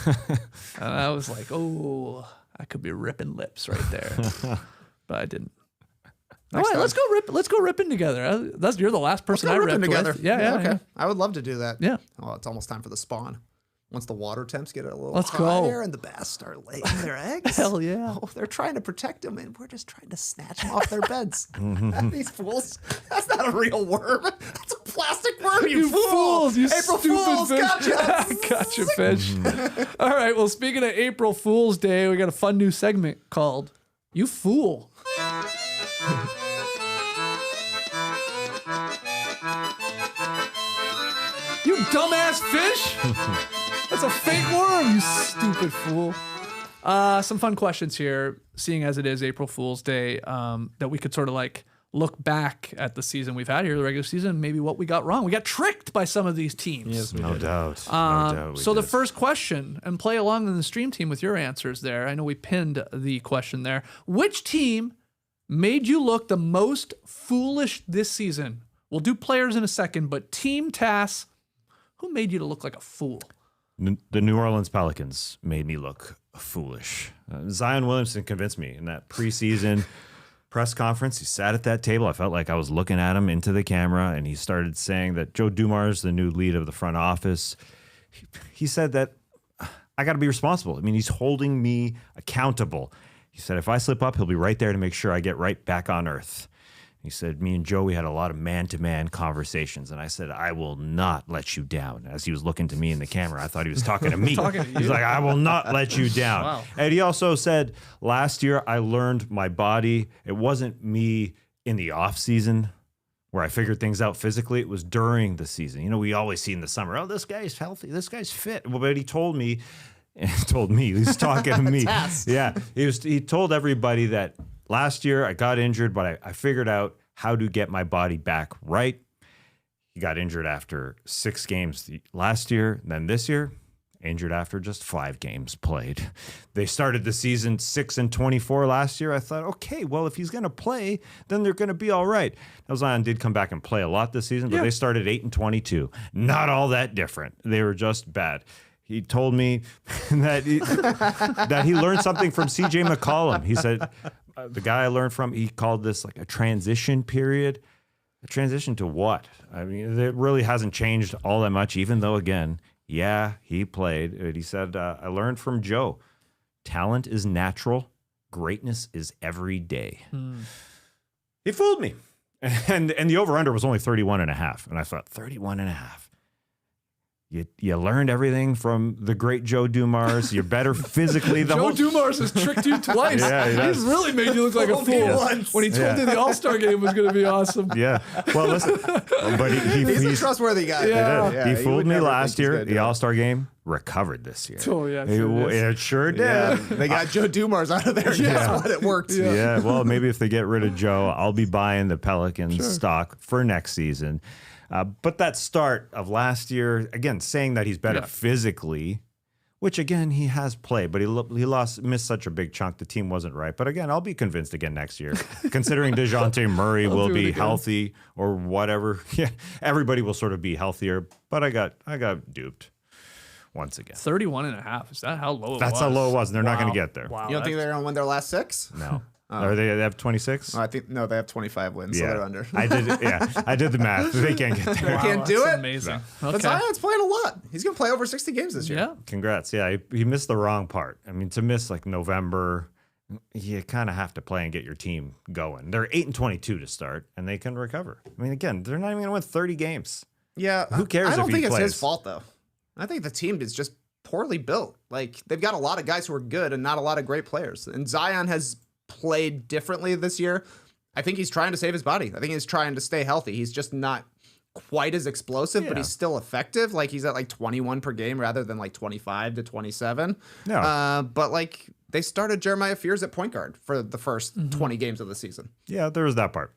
And I was like, oh, I could be ripping lips right there. But I didn't. All right, let's go ripping together. You're the last person I ripped together. with. Yeah. Okay. I would love to do that. Yeah. Oh, it's almost time for the spawn. Once the water temps get a little Let's go. higher and the bass start laying their eggs. Hell yeah. Oh, they're trying to protect them, and we're just trying to snatch them off their beds. These fools. That's not a real worm. That's a plastic worm, you fools, you April stupid Fools, fish. gotcha. Gotcha, fish. All right, well, speaking of April Fool's Day, we got a fun new segment called You Fool. You dumbass fish! That's a fake worm, you stupid fool. Some fun questions here, seeing as it is April Fool's Day, that we could sort of like look back at the season we've had here, the regular season, maybe what we got wrong. We got tricked by some of these teams. Yes, No doubt. So the first question, and play along in the stream team with your answers there. I know we pinned the question there. Which team made you look the most foolish this season? We'll do players in a second, but team tasks, who made you to look like a fool? The New Orleans Pelicans made me look foolish. Zion Williamson convinced me in that preseason press conference. He sat at that table. I felt like I was looking at him into the camera, and he started saying that Joe Dumars is the new lead of the front office. He said that I got to be responsible. I mean, he's holding me accountable. He said, if I slip up, he'll be right there to make sure I get right back on earth. He said, me and Joe, we had a lot of man-to-man conversations. And I said, I will not let you down. As he was looking to me in the camera, I thought he was talking to me. He's like, I will not let you down. Wow. And he also said, last year, I learned my body. It wasn't me in the off season where I figured things out physically. It was during the season. You know, we always see in the summer, oh, this guy's healthy. This guy's fit. Well, but he told me, he's talking to me. Yeah. He told everybody that last year I got injured, but I figured out how to get my body back right. He got injured after 6 games last year. Then this year, injured after just 5 games played. They started the season 6-24 last year. I thought, okay, well, if he's going to play, then they're going to be all right. Now, Zion did come back and play a lot this season, but they started 8-22. Not all that different. They were just bad. He told me that he learned something from CJ McCollum. He said, the guy I learned from, he called this like a transition period. A transition to what? I mean, it really hasn't changed all that much, even though, again, yeah, he played. He said, I learned from Joe. Talent is natural. Greatness is every day. He fooled me. And the over-under was only 31.5. And I thought, 31.5. You learned everything from the great Joe Dumars. You're better physically. Joe Dumars has tricked you twice. Yeah, He's really made you look like a fool when he told you the All-Star game was going to be awesome. Yeah. Well, listen, but He's a trustworthy guy. Yeah. he fooled me last year. The All-Star game recovered this year. Oh, yeah. Sure It sure did. Yeah. They got Joe Dumars out of there. Yeah. Guess what? It worked. Yeah. Well, maybe if they get rid of Joe, I'll be buying the Pelicans stock for next season. But that start of last year, again, saying that he's better physically which again, he has played, but he missed such a big chunk. The team wasn't right. But again, I'll be convinced again next year, considering DeJounte Murray will be healthy or whatever. Yeah, everybody will sort of be healthier. But I got duped once again. 31.5. Is that how low it was? That's how low it was. And they're not going to get there. Wow. You don't think they're going to win their last 6? No. Or they have 26? I think no, they have 25 wins, so they're under. I did the math. They can't get there. They can't do it. Amazing. No. Okay. But Zion's playing a lot. He's going to play over 60 games this year. Yeah. Congrats. Yeah, he missed the wrong part. I mean, to miss like November, you kind of have to play and get your team going. They're 8-22 to start, and they can recover. I mean, again, they're not even going to win 30 games. Yeah. Who cares if he I don't think it's plays? his fault, though. I think the team is just poorly built. Like, they've got a lot of guys who are good and not a lot of great players. And Zion has played differently this year. I think he's trying to save his body. I think he's trying to stay healthy. He's just not quite as explosive, but he's still effective. Like, he's at like 21 per game rather than like 25 to 27. Yeah. But like, they started Jeremiah Fears at point guard for the first 20 games of the season. Yeah, there was that part.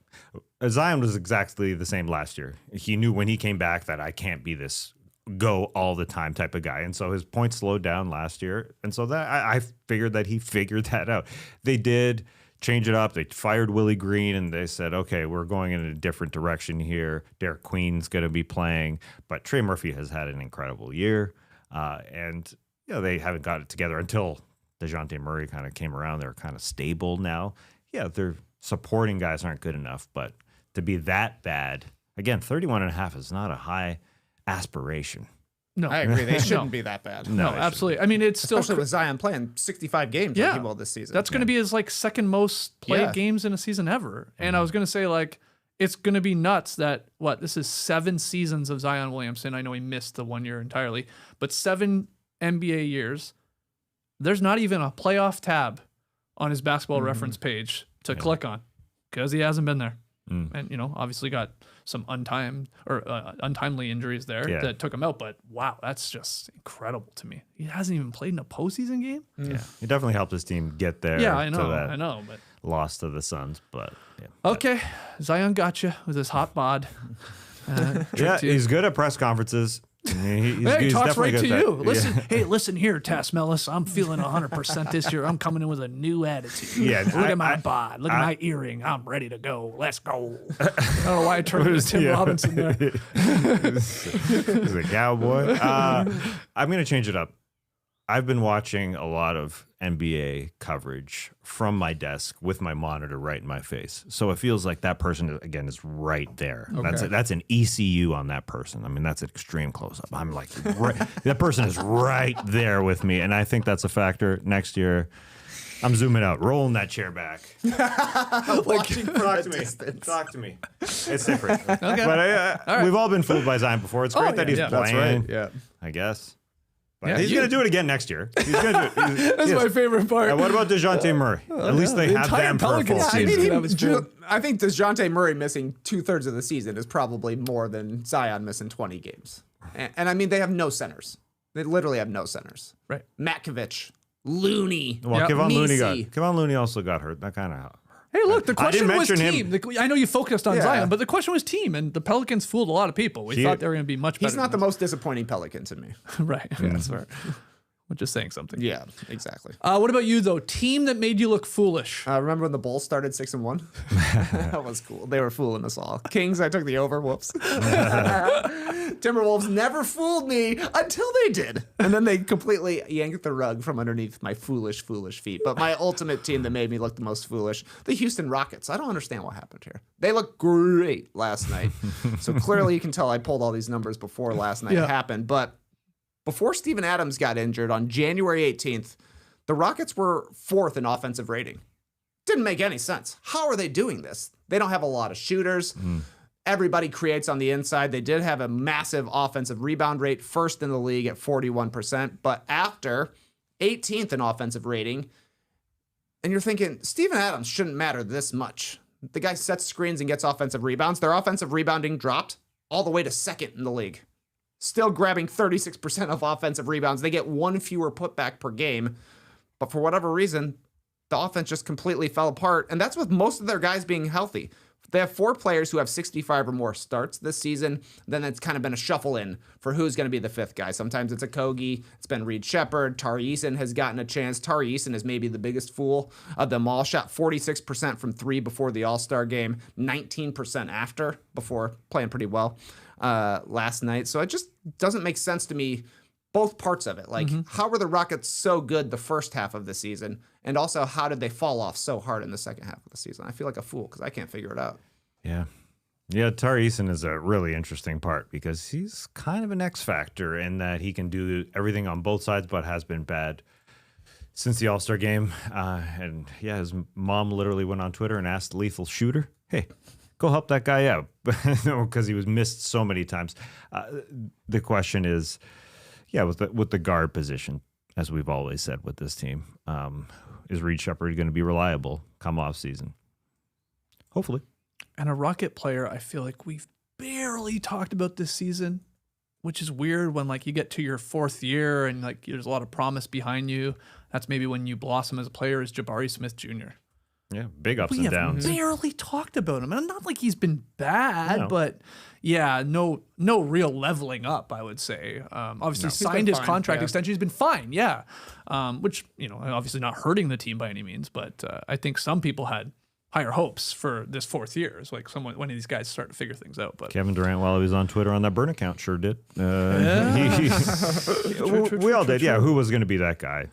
Zion was exactly the same last year. He knew when he came back that I can't be this go all the time type of guy. And so his points slowed down last year. And so that I figured that he figured that out. They did change it up. They fired Willie Green and they said, okay, we're going in a different direction here. Derek Queen's going to be playing. But Trey Murphy has had an incredible year. And they haven't got it together until DeJounte Murray kind of came around. They're kind of stable now. Yeah, their supporting guys aren't good enough. But to be that bad, again, 31.5 is not a high aspiration. No, I agree. They shouldn't be that bad. No, absolutely. I mean, it's still Especially with Zion playing 65 games like he will this season. That's going to be his like second most played games in a season ever. And I was going to say, like, it's going to be nuts that this is 7 seasons of Zion Williamson. I know he missed the 1 year entirely, but 7 NBA years. There's not even a playoff tab on his basketball reference page to click on because he hasn't been there. And, obviously got some untimely injuries there that took him out. But wow, that's just incredible to me. He hasn't even played in a postseason game. Yeah, he definitely helped his team get there. Yeah, I know. But lost to the Suns, but okay, Zion got you with his hot bod. He's good at press conferences. I mean, he talks right to you. Listen, Yeah. hey, listen here, Tess Mellis. I'm feeling 100% this year. I'm coming in with a new attitude. Yeah, look at my bod. Look at my earring. I'm ready to go. Let's go. I don't know why I turned into Tim Robinson there. He's a cowboy. I'm going to change it up. I've been watching a lot of NBA coverage from my desk with my monitor right in my face. So it feels like that person, again, is right there. Okay. That's an ECU on that person. I mean, that's an extreme close-up. I'm like, that person is right there with me. And I think that's a factor next year. I'm zooming out, rolling that chair back. Watching Talk to me. It's different. Okay. But we've all been fooled by Zion before. It's great that he's playing. That's right. Yeah. I guess. But he's going to do it again next year. He's going to do it. That's my favorite part. And what about DeJounte Murray? At least they have them for a full season. I think DeJounte Murray missing 2/3 of the season is probably more than Zion missing 20 games. And I mean, they have no centers. They literally have no centers. Right. Matkovich, Looney. Well, Kevon Looney also got hurt. That kind of. Hey, look, the question was team. I know you focused on Zion, but the question was team, and the Pelicans fooled a lot of people. We thought they were going to be much better. He's not the most disappointing Pelican to me. Right. Yeah, that's fair. We're just saying something. Yeah, exactly. What about you, though? Team that made you look foolish. Remember when the Bulls started 6-1? That was cool. They were fooling us all. Kings, I took the over. Whoops. Timberwolves never fooled me until they did. And then they completely yanked the rug from underneath my foolish feet. But my ultimate team that made me look the most foolish, the Houston Rockets. I don't understand what happened here. They looked great last night. So clearly you can tell I pulled all these numbers before last night happened. But before Steven Adams got injured on January 18th, the Rockets were 4th in offensive rating. Didn't make any sense. How are they doing this? They don't have a lot of shooters. Everybody creates on the inside. They did have a massive offensive rebound rate, 1st in the league at 41%. But after 18th in offensive rating, and you're thinking, Steven Adams shouldn't matter this much. The guy sets screens and gets offensive rebounds. Their offensive rebounding dropped all the way to 2nd in the league. Still grabbing 36% of offensive rebounds. They get 1 fewer putback per game. But for whatever reason, the offense just completely fell apart. And that's with most of their guys being healthy. They have 4 players who have 65 or more starts this season. Then it's kind of been a shuffle in for who's going to be the 5th guy. Sometimes it's a Kogi. It's been Reed Shepherd. Tari Eason has gotten a chance. Tari Eason is maybe the biggest fool of them all. Shot 46% from 3 before the All-Star game, 19% after, before playing pretty well last night. So it just doesn't make sense to me, both parts of it. Like, how were the Rockets so good the first half of the season? And also, how did they fall off so hard in the second half of the season? I feel like a fool because I can't figure it out. Yeah. Yeah, Tari Eason is a really interesting part because he's kind of an X factor in that he can do everything on both sides, but has been bad since the All-Star game. And yeah, his mom literally went on Twitter and asked Lethal Shooter, hey, go help that guy out, because he was missed so many times. The question is, yeah, with the guard position, as we've always said with this team, is Reed Shepherd going to be reliable come off season? Hopefully. And a Rocket player, I feel like we've barely talked about this season, which is weird when like you get to your 4th year and like there's a lot of promise behind you. That's maybe when you blossom as a player, is Jabari Smith Jr. Yeah, big ups and downs. We barely talked about him. And not like he's been bad, but yeah, no real leveling up, I would say. Obviously signed his contract extension. He's been fine, yeah. Which, obviously not hurting the team by any means, but I think some people had higher hopes for this 4th year. It's like one of these guys start to figure things out. But Kevin Durant, while he was on Twitter on that burn account, sure did. We all did. Yeah, who was going to be that guy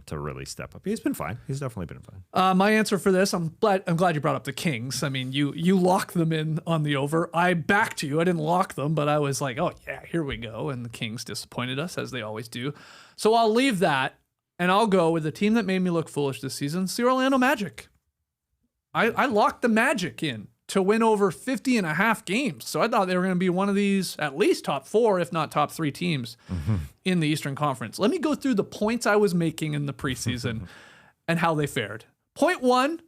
to really step up? He's been fine. He's definitely been fine. My answer for this, I'm glad you brought up the Kings. I mean, you locked them in on the over. I backed you. I didn't lock them, but I was like, oh yeah, here we go. And the Kings disappointed us, as they always do. So I'll leave that, and I'll go with the team that made me look foolish this season. It's the Orlando Magic. I locked the Magic in to win over 50.5 games. So I thought they were going to be one of these at least top 4, if not top 3 teams in the Eastern Conference. Let me go through the points I was making in the preseason and how they fared. Point 1,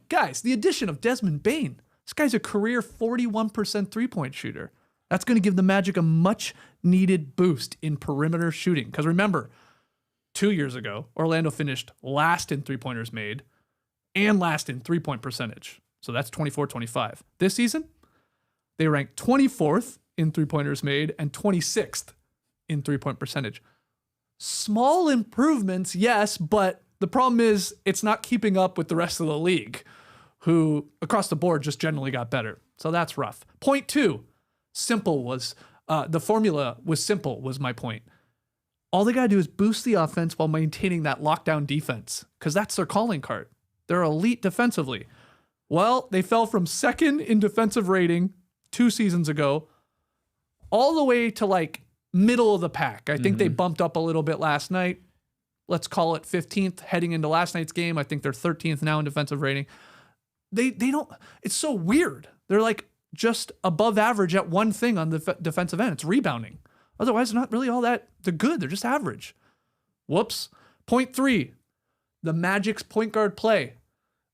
guys, the addition of Desmond Bane. This guy's a career 41% three-point shooter. That's going to give the Magic a much-needed boost in perimeter shooting. Because remember, 2 years ago, Orlando finished last in three-pointers made and last in three-point percentage. So that's 24-25. This season, they ranked 24th in three-pointers made and 26th in three-point percentage. Small improvements, yes, but the problem is it's not keeping up with the rest of the league, who across the board just generally got better. So that's rough. Point 2, the formula was simple, was my point. All they got to do is boost the offense while maintaining that lockdown defense, because that's their calling card. They're elite defensively. Well, they fell from 2nd in defensive rating 2 seasons ago all the way to like middle of the pack. I think they bumped up a little bit last night. Let's call it 15th heading into last night's game. I think they're 13th now in defensive rating. They don't, it's so weird. They're like just above average at one thing on the defensive end. It's rebounding. Otherwise, they're not really all that, they're good. They're just average. Whoops. Point 3, the Magic's point guard play.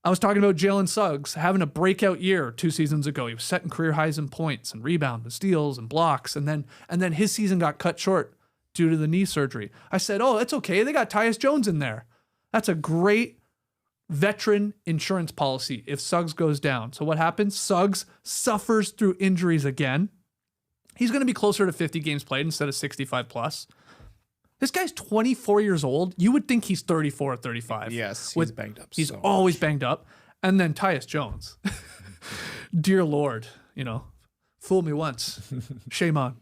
I was talking about Jalen Suggs having a breakout year 2 seasons ago. He was setting career highs in points and rebounds and steals and blocks. And then his season got cut short due to the knee surgery. I said, oh, that's okay. They got Tyus Jones in there. That's a great veteran insurance policy if Suggs goes down. So what happens? Suggs suffers through injuries again. He's going to be closer to 50 games played instead of 65 plus. This guy's 24 years old. You would think he's 34 or 35. Yes, he's banged up. He's always banged up. And then Tyus Jones. Dear Lord, fool me once. Shame on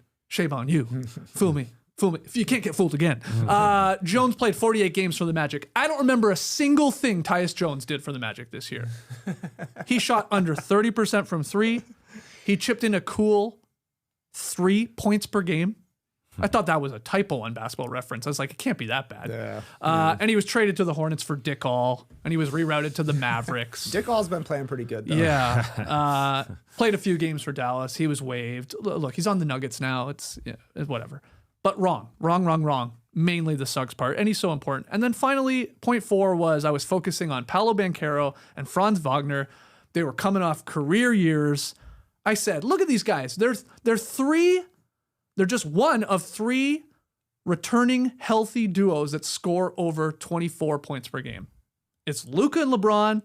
you. Fool me. If you can't get fooled again. Jones played 48 games for the Magic. I don't remember a single thing Tyus Jones did for the Magic this year. He shot under 30% from 3. He chipped in a cool 3 points per game. I thought that was a typo on Basketball Reference. I was like, it can't be that bad. Yeah. And he was traded to the Hornets for Dick All, and he was rerouted to the Mavericks. Dick All's been playing pretty good, though. Yeah. Played a few games for Dallas. He was waived. Look, he's on the Nuggets now. It's whatever. But wrong. Mainly the Suggs part, and he's so important. And then finally, point 4 was I was focusing on Paolo Banchero and Franz Wagner. They were coming off career years. I said, look at these guys. They're just one of 3 returning healthy duos that score over 24 points per game. It's Luka and LeBron.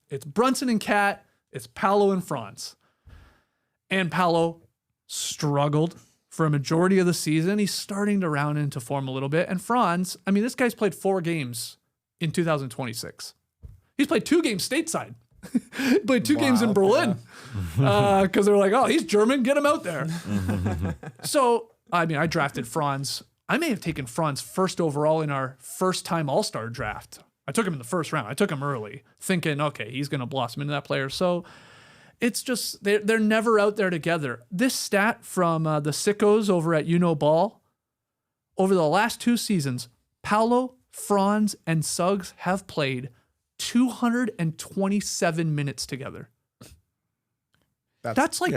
It's Brunson and Kat. It's Paolo and Franz. And Paolo struggled for a majority of the season. He's starting to round into form a little bit. And Franz, I mean, this guy's played 4 games in 2026. He's played 2 games stateside. He played 2 games in Berlin. Because they're like, oh, he's German, get him out there. So, I mean, I drafted Franz. I may have taken Franz first overall in our first-time All-Star draft. I took him in the first round. I took him early, thinking, okay, he's going to blossom into that player. So it's just, they're never out there together. This stat from the sickos over at Ball, over the last 2 seasons, Paolo, Franz, and Suggs have played 227 minutes together. That's like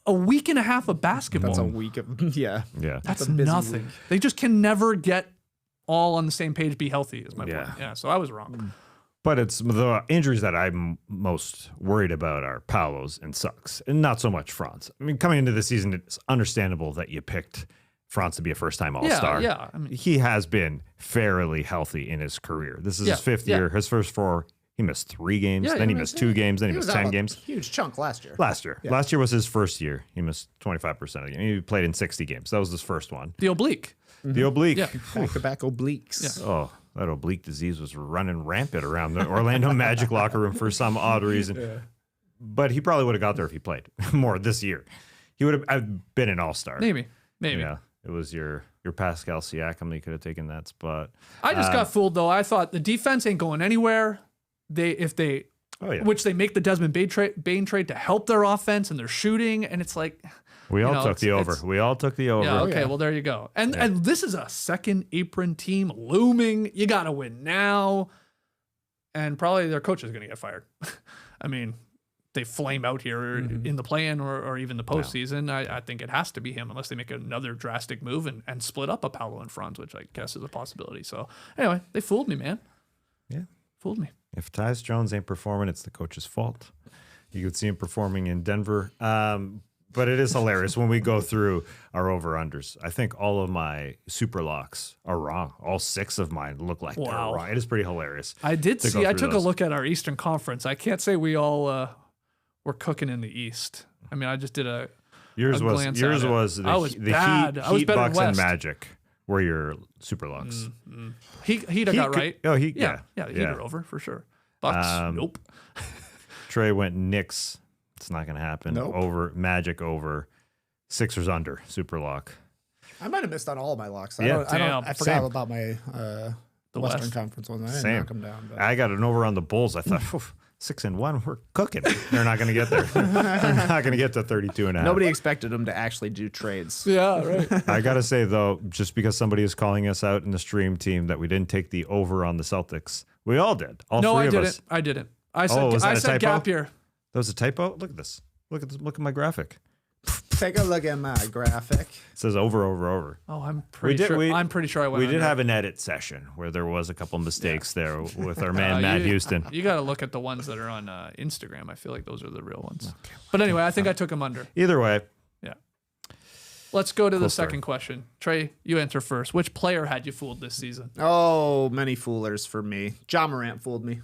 a week and a half of basketball. That's a week of, yeah. That's nothing. Week. They just can never get all on the same page, be healthy is my point. Yeah, so I was wrong. But it's the injuries that I'm most worried about are Paolo's and Suggs, and not so much Franz. I mean, coming into the season, it's understandable that you picked Franz to be a first-time All-Star. Yeah. I mean, he has been fairly healthy in his career. This is his 5th year. His first 4, he missed 3 games. Then he missed 2 games. Then he missed 10 games. Huge chunk last year. Last year was his first year. He missed 25% of the game. He played in 60 games. That was his first one. The oblique. The oblique. Yeah. Back-to-back obliques. Yeah. Oh, that oblique disease was running rampant around the Orlando Magic locker room for some odd reason. Yeah. But he probably would have got there if he played more this year. He would have been an All-Star. Maybe. Yeah. It was your Pascal Siakam that could have taken that spot. I just got fooled, though. I thought the defense ain't going anywhere. Which they make the Desmond Bane trade to help their offense and their shooting, and it's like we all took the over. We all took the over. Yeah, okay, well there you go. And this is a second apron team looming. You got to win now, and probably their coach is going to get fired. I mean, they flame out here in the play-in or even the postseason. I think it has to be him unless they make another drastic move and split up a Paolo and Franz, which I guess is a possibility. So anyway, they fooled me, man. Yeah, fooled me. If Tyus Jones ain't performing, it's the coach's fault. You could see him performing in Denver. But it is hilarious when we go through our over-unders. I think all of my super locks are wrong. All 6 of mine look like they're wrong. It is pretty hilarious. I did see. I took a look at our Eastern Conference. I can't say we all were cooking in the East. I mean, I just did a glance yours at it. was the I was bad. Heat, I was better Bucks, than and West. Magic were your super locks. Heat I got right. Oh, Heat are over for sure. Bucks, nope. Trey went Knicks. It's not going to happen. Nope. Over Magic over. Sixers under super lock. I might have missed on all of my locks. Yeah. I forgot about my the Western West. Conference one. I didn't Same. knock them down. But. I got an over on the Bulls. I thought 6-1, we're cooking. They're not going to get there. They're not going to get to 32 and a half. Nobody expected them to actually do trades. Yeah, right. I got to say, though, just because somebody is calling us out in the stream team that we didn't take the over on the Celtics, we all did. All No, three I of didn't. us. I didn't. I said was that I a said typo? gap year. That was a typo? Look at this. Look at my graphic. Take a look at my graphic. It says over. Oh, I'm pretty sure. I'm pretty sure I went. We did under. have an edit session where there was a couple mistakes there with our man Matt Houston. You got to look at the ones that are on Instagram. I feel like those are the real ones. Okay. But anyway, I think I took them under. Either way. Yeah. Let's go to the story. second question. Trey, you answer first. Which player had you fooled this season? Oh, many foolers for me. Ja Morant fooled me.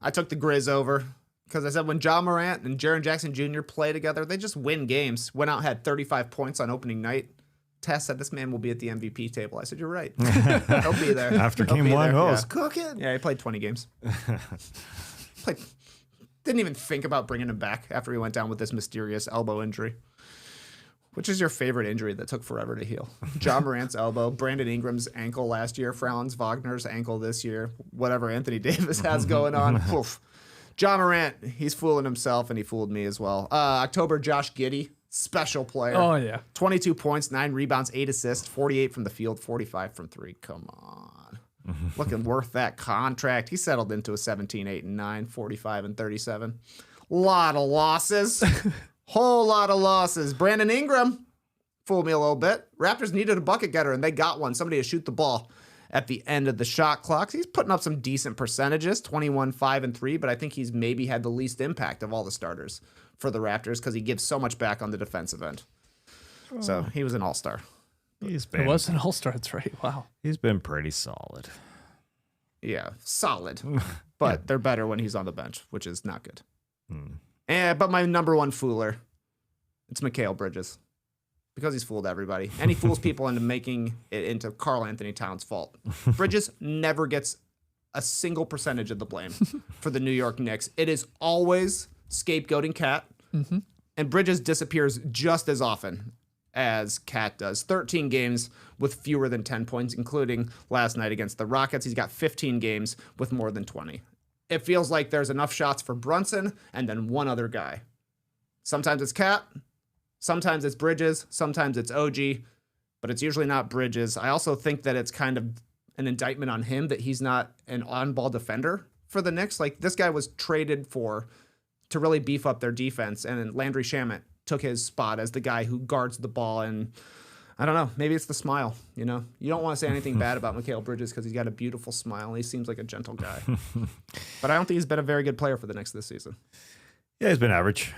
I took the Grizz over because I said when Ja Morant and Jaren Jackson Jr. play together, they just win games. Went out, had 35 points on opening night. Tess said this man will be at the MVP table. I said, you're right. He'll be there. After He'll game be one, there. it's cooking. Yeah, he played 20 games. Didn't even think about bringing him back after he went down with this mysterious elbow injury. Which is your favorite injury that took forever to heal? Ja Morant's elbow, Brandon Ingram's ankle last year, Franz Wagner's ankle this year, whatever Anthony Davis has going on. Oof. Ja Morant, he's fooling himself, and he fooled me as well. October, Josh Giddey, special player. Oh, yeah. 22 points, 9 rebounds, 8 assists, 48 from the field, 45 from 3. Come on. Looking worth that contract. He settled into a 17, 8, and 9, 45 and 37. Lot of losses. Whole lot of losses. Brandon Ingram fooled me a little bit. Raptors needed a bucket getter, and they got one. Somebody to shoot the ball at the end of the shot clock. He's putting up some decent percentages, 21, 5, and 3, but I think he's maybe had the least impact of all the starters for the Raptors because he gives so much back on the defensive end. So he was an all-star. It was an all-star. That's right. Wow. He's been pretty solid. Yeah, solid. But they're better when he's on the bench, which is not good. But my number one fooler, it's Mikal Bridges. Because he's fooled everybody. And he fools people into making it into Karl Anthony Towns' fault. Bridges never gets a single percentage of the blame for the New York Knicks. It is always scapegoating Cat. And Bridges disappears just as often as Cat does. 13 games with fewer than 10 points, including last night against the Rockets. He's got 15 games with more than 20. It feels like there's enough shots for Brunson and then one other guy. Sometimes it's Cat. Sometimes it's Bridges, sometimes it's OG, but it's usually not Bridges. I also think that it's kind of an indictment on him that he's not an on-ball defender for the Knicks. Like, this guy was traded to really beef up their defense, and Landry Shamet took his spot as the guy who guards the ball. And I don't know, maybe it's the smile, you know? You don't want to say anything bad about Mikal Bridges because he's got a beautiful smile, and he seems like a gentle guy. But I don't think he's been a very good player for the Knicks this season. Yeah, he's been average.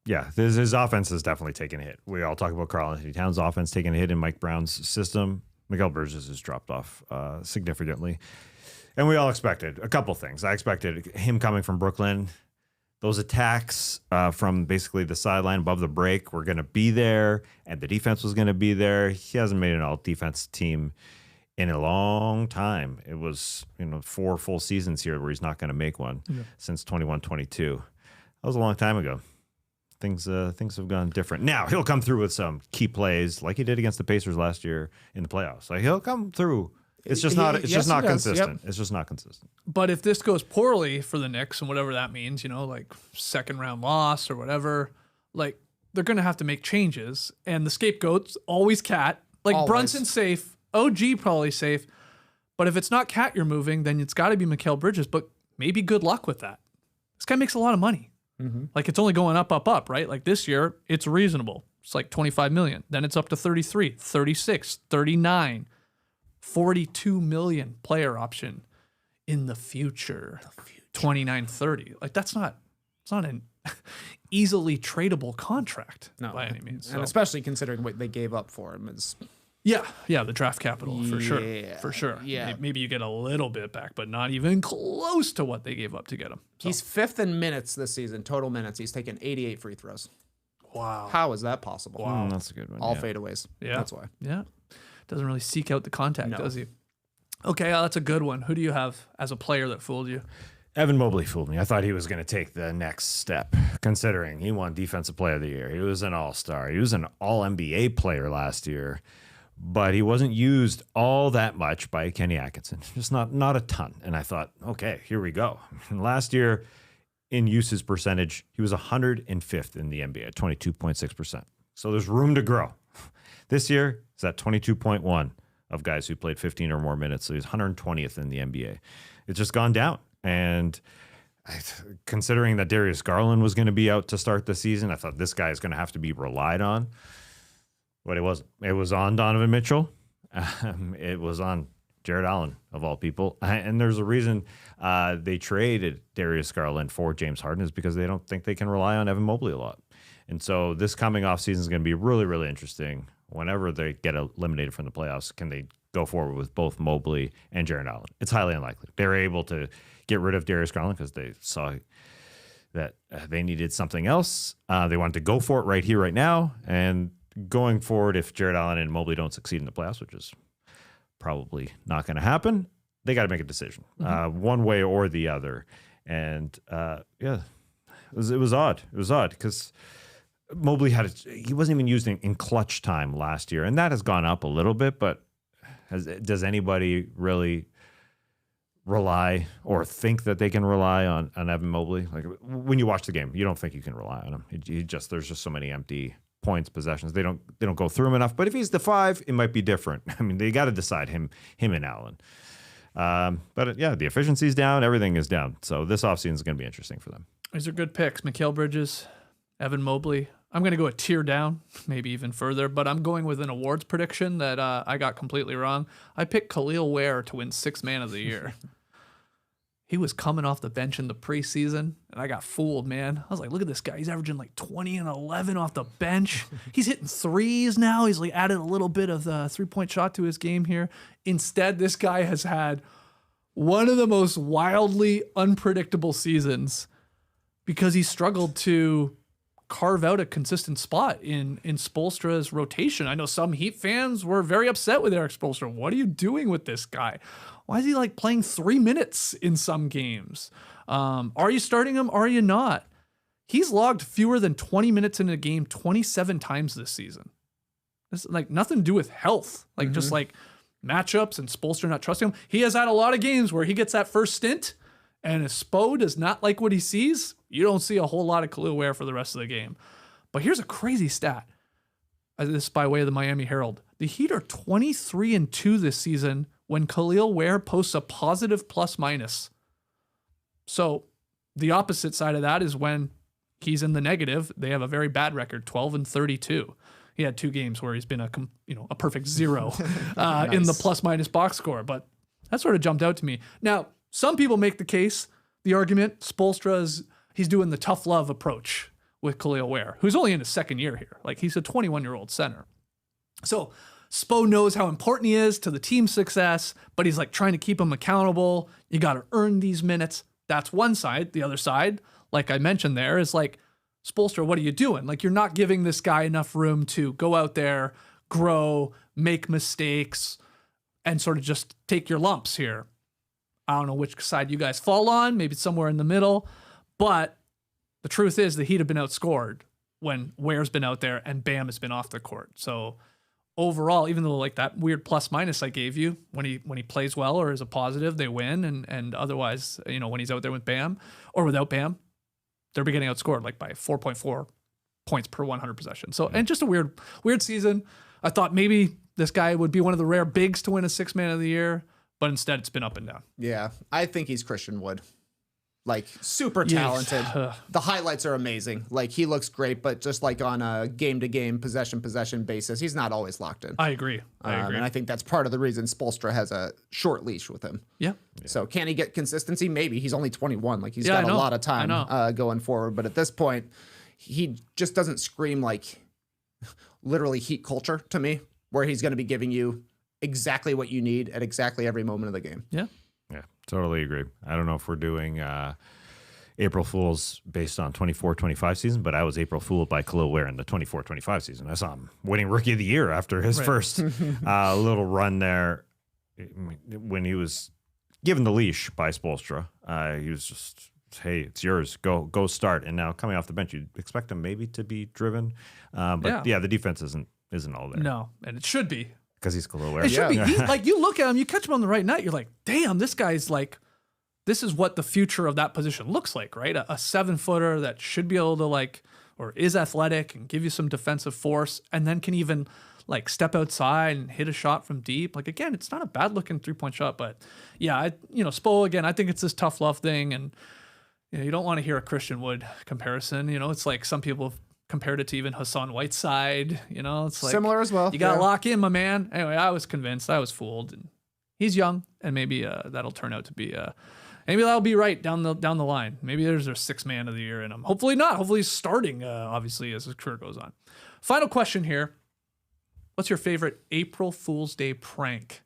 Yeah, his offense has definitely taken a hit. We all talk about Karl Anthony Towns' offense taking a hit in Mike Brown's system. Mikal Bridges has dropped off significantly. And we all expected a couple things. I expected him coming from Brooklyn. Those attacks from basically the sideline above the break were going to be there, and the defense was going to be there. He hasn't made an all-defense team in a long time. It was 4 full seasons here where he's not going to make one since 21-22. That was a long time ago. Things have gone different. Now he'll come through with some key plays like he did against the Pacers last year in the playoffs. Like, he'll come through. It's just not consistent. It's just not consistent. But if this goes poorly for the Knicks and whatever that means, like second round loss or whatever, like they're going to have to make changes. And the scapegoat's always Cat. Like Always. Brunson's safe, OG probably safe. But if it's not Cat you're moving, then it's got to be Mikal Bridges. But maybe good luck with that. This guy makes a lot of money. Like, it's only going up, right? Like, this year, it's reasonable. It's like 25 million. Then it's up to 33, 36, 39, 42 million player option in the future. 29, 30. Like, it's not an easily tradable contract by any means. And especially considering what they gave up for him is... Yeah, the draft capital, for sure. Yeah. Maybe you get a little bit back, but not even close to what they gave up to get him. So. He's 5th in minutes this season, total minutes. He's taken 88 free throws. Wow. How is that possible? Wow. That's a good one. All fadeaways. Yeah. That's why. Yeah. Doesn't really seek out the contact, does he? Okay, that's a good one. Who do you have as a player that fooled you? Evan Mobley fooled me. I thought he was going to take the next step, considering he won Defensive Player of the Year. He was an all-star. He was an all-NBA player last year. But he wasn't used all that much by Kenny Atkinson. Just not a ton. And I thought, okay, here we go. And last year, in usage percentage, he was 105th in the NBA at 22.6%. So there's room to grow. This year, he's at 22.1 of guys who played 15 or more minutes. So he's 120th in the NBA. It's just gone down. And considering that Darius Garland was going to be out to start the season, I thought this guy is going to have to be relied on. But it wasn't. It was on Donovan Mitchell. It was on Jared Allen, of all people. And there's a reason they traded Darius Garland for James Harden is because they don't think they can rely on Evan Mobley a lot. And so this coming off season is going to be really, really interesting. Whenever they get eliminated from the playoffs, can they go forward with both Mobley and Jared Allen? It's highly unlikely. They were able to get rid of Darius Garland because they saw that they needed something else. They wanted to go for it right here, right now. And going forward, if Jared Allen and Mobley don't succeed in the playoffs, which is probably not going to happen, they got to make a decision, one way or the other. And it was odd. It was odd because Mobley he wasn't even used in clutch time last year, and that has gone up a little bit. But does anybody really rely or think that they can rely on Evan Mobley? Like, when you watch the game, you don't think you can rely on him. There's just so many empty points, possessions. They don't go through him enough. But if he's the 5, it might be different. I mean, they got to decide him and Allen. But the efficiency's down. Everything is down. So this offseason is going to be interesting for them. These are good picks. Mikal Bridges, Evan Mobley. I'm going to go a tier down, maybe even further, but I'm going with an awards prediction that I got completely wrong. I picked Khalil Ware to win 6th Man of the Year. He was coming off the bench in the preseason, and I got fooled, man. I was like, look at this guy. He's averaging like 20 and 11 off the bench. He's hitting threes now. He's like added a little bit of the three-point shot to his game here. Instead, this guy has had one of the most wildly unpredictable seasons because he struggled to carve out a consistent spot in Spoelstra's rotation. I know some Heat fans were very upset with Erik Spoelstra. What are you doing with this guy? Why is he like playing 3 minutes in some games? Are you starting him? Are you not? He's logged fewer than 20 minutes in a game 27 times this season. It's like nothing to do with health, like just like matchups and Spoelstra not trusting him. He has had a lot of games where he gets that first stint, and if Spo does not like what he sees, you don't see a whole lot of Khalil Ware for the rest of the game. But here's a crazy stat. This is by way of the Miami Herald. The Heat are 23-2 this season when Khalil Ware posts a positive plus-minus. So the opposite side of that is when he's in the negative. They have a very bad record, 12-32. He had 2 games where he's been a perfect 0 Nice. in the plus-minus box score. But that sort of jumped out to me. Now, some people make the argument, Spoelstra's, he's doing the tough love approach with Khalil Ware, who's only in his second year here. Like, he's a 21-year-old center. So Spo knows how important he is to the team's success, but he's like trying to keep him accountable. You got to earn these minutes. That's one side. The other side, like I mentioned there, is like, Spoelstra, what are you doing? Like, you're not giving this guy enough room to go out there, grow, make mistakes, and sort of just take your lumps here. I don't know which side you guys fall on. Maybe it's somewhere in the middle. But the truth is the Heat have been outscored when Ware's been out there and Bam has been off the court. So overall, even though like that weird plus minus I gave you, when he plays well or is a positive, they win. And otherwise, when he's out there with Bam or without Bam, they're getting outscored like by 4.4 points per 100 possessions. So, and just a weird season. I thought maybe this guy would be one of the rare bigs to win a 6th man of the year, but instead it's been up and down. Yeah, I think he's Christian Wood. Like, super talented. The highlights are amazing. Like, he looks great, but just like on a game-to-game, possession basis, he's not always locked in. I agree. And I think that's part of the reason Spoelstra has a short leash with him. Yeah. So can he get consistency? Maybe. He's only 21. Like, he's got a lot of time going forward. But at this point, he just doesn't scream like literally Heat culture to me, where he's going to be giving you exactly what you need at exactly every moment of the game. Yeah. Yeah, totally agree. I don't know if we're doing April Fools based on 24-25 season, but I was April Fooled by Khalil Ware in the 24-25 season. I saw him winning Rookie of the Year after his first little run there when he was given the leash by Spoelstra. He was just, hey, it's yours. Go start. And now coming off the bench, you'd expect him maybe to be driven. But the defense isn't all there. No, and it should be. Because he's Khalil Ware. It should be. Like, you look at him, you catch him on the right night, you're like, damn, this guy's like, this is what the future of that position looks like, right? A 7-footer that should be able to like, or is athletic and give you some defensive force, and then can even like step outside and hit a shot from deep. Like, again, it's not a bad looking 3-point shot, but yeah, Spo, again, I think it's this tough love thing, and you don't want to hear a Christian Wood comparison. It's like some people have compared it to even Hassan Whiteside. It's like Similar as well. You got to lock in, my man. Anyway, I was convinced. I was fooled. And he's young, and maybe that'll turn out to be maybe that'll be right down the line. Maybe there's their 6th man of the year in him. Hopefully not. Hopefully he's starting, obviously, as his career goes on. Final question here. What's your favorite April Fool's Day prank?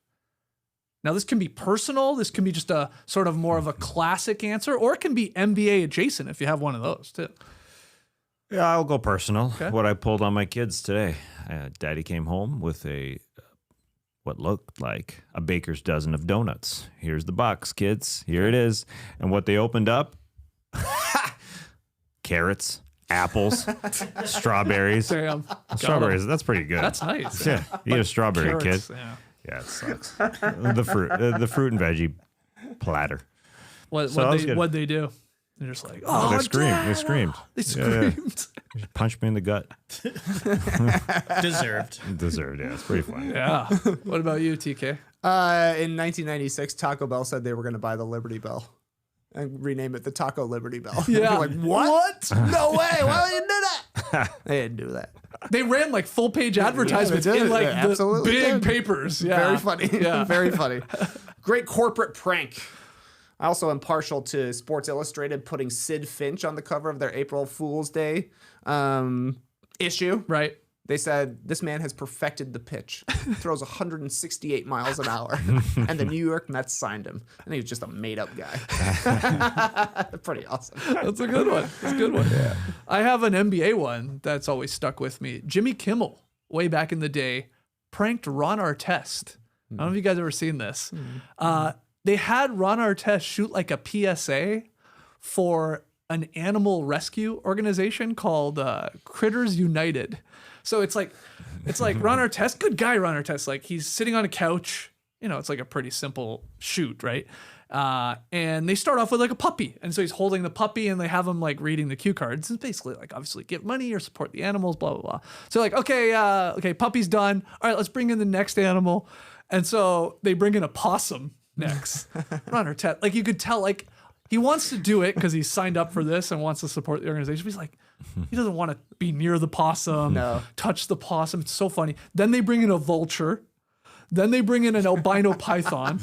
Now, this can be personal. This can be just a sort of more of a classic answer, or it can be NBA adjacent if you have one of those too. Yeah, I'll go personal. Okay. What I pulled on my kids today. Daddy came home with what looked like a baker's dozen of donuts. Here's the box, kids. Here it is. And what they opened up, carrots, apples, strawberries. Damn. Strawberries, that's pretty good. That's nice. Yeah, you eat a strawberry, Carrots, kid. yeah. Yeah, it sucks. The fruit and veggie platter. What'd they do? They're just like, oh, They screamed. Dad! They screamed. They screamed. Yeah. Punched me in the gut. Deserved. Deserved, yeah. It's pretty funny. Yeah. What about you, TK? In 1996, Taco Bell said they were going to buy the Liberty Bell and rename it the Taco Liberty Bell. Yeah. You're like, what? No way. Why would you do that? They didn't do that. They ran like full page advertisements they did. in like They the absolutely big did. papers. Yeah. Very funny. Yeah. Very funny. Great corporate prank. I also am partial to Sports Illustrated putting Sid Finch on the cover of their April Fool's Day issue. Right. They said this man has perfected the pitch, throws 168 miles an hour, and the New York Mets signed him. And he was just a made-up guy. Pretty awesome. That's a good one. That's a good one. Yeah. I have an NBA one that's always stuck with me. Jimmy Kimmel, way back in the day, pranked Ron Artest. I don't know if you guys ever seen this. They had Ron Artest shoot like a PSA for an animal rescue organization called Critters United. So it's like Ron Artest, good guy Ron Artest. Like he's sitting on a couch, it's like a pretty simple shoot, right? And they start off with like a puppy. And so he's holding the puppy and they have him like reading the cue cards. It's basically like obviously give money or support the animals, blah, blah, blah. So like, okay, puppy's done. All right, let's bring in the next animal. And so they bring in a possum next. Ron Artest, like you could tell like he wants to do it because he's signed up for this and wants to support the organization. But he's like, he doesn't want to be near the possum, touch the possum. It's so funny. Then they bring in a vulture. Then they bring in an albino python.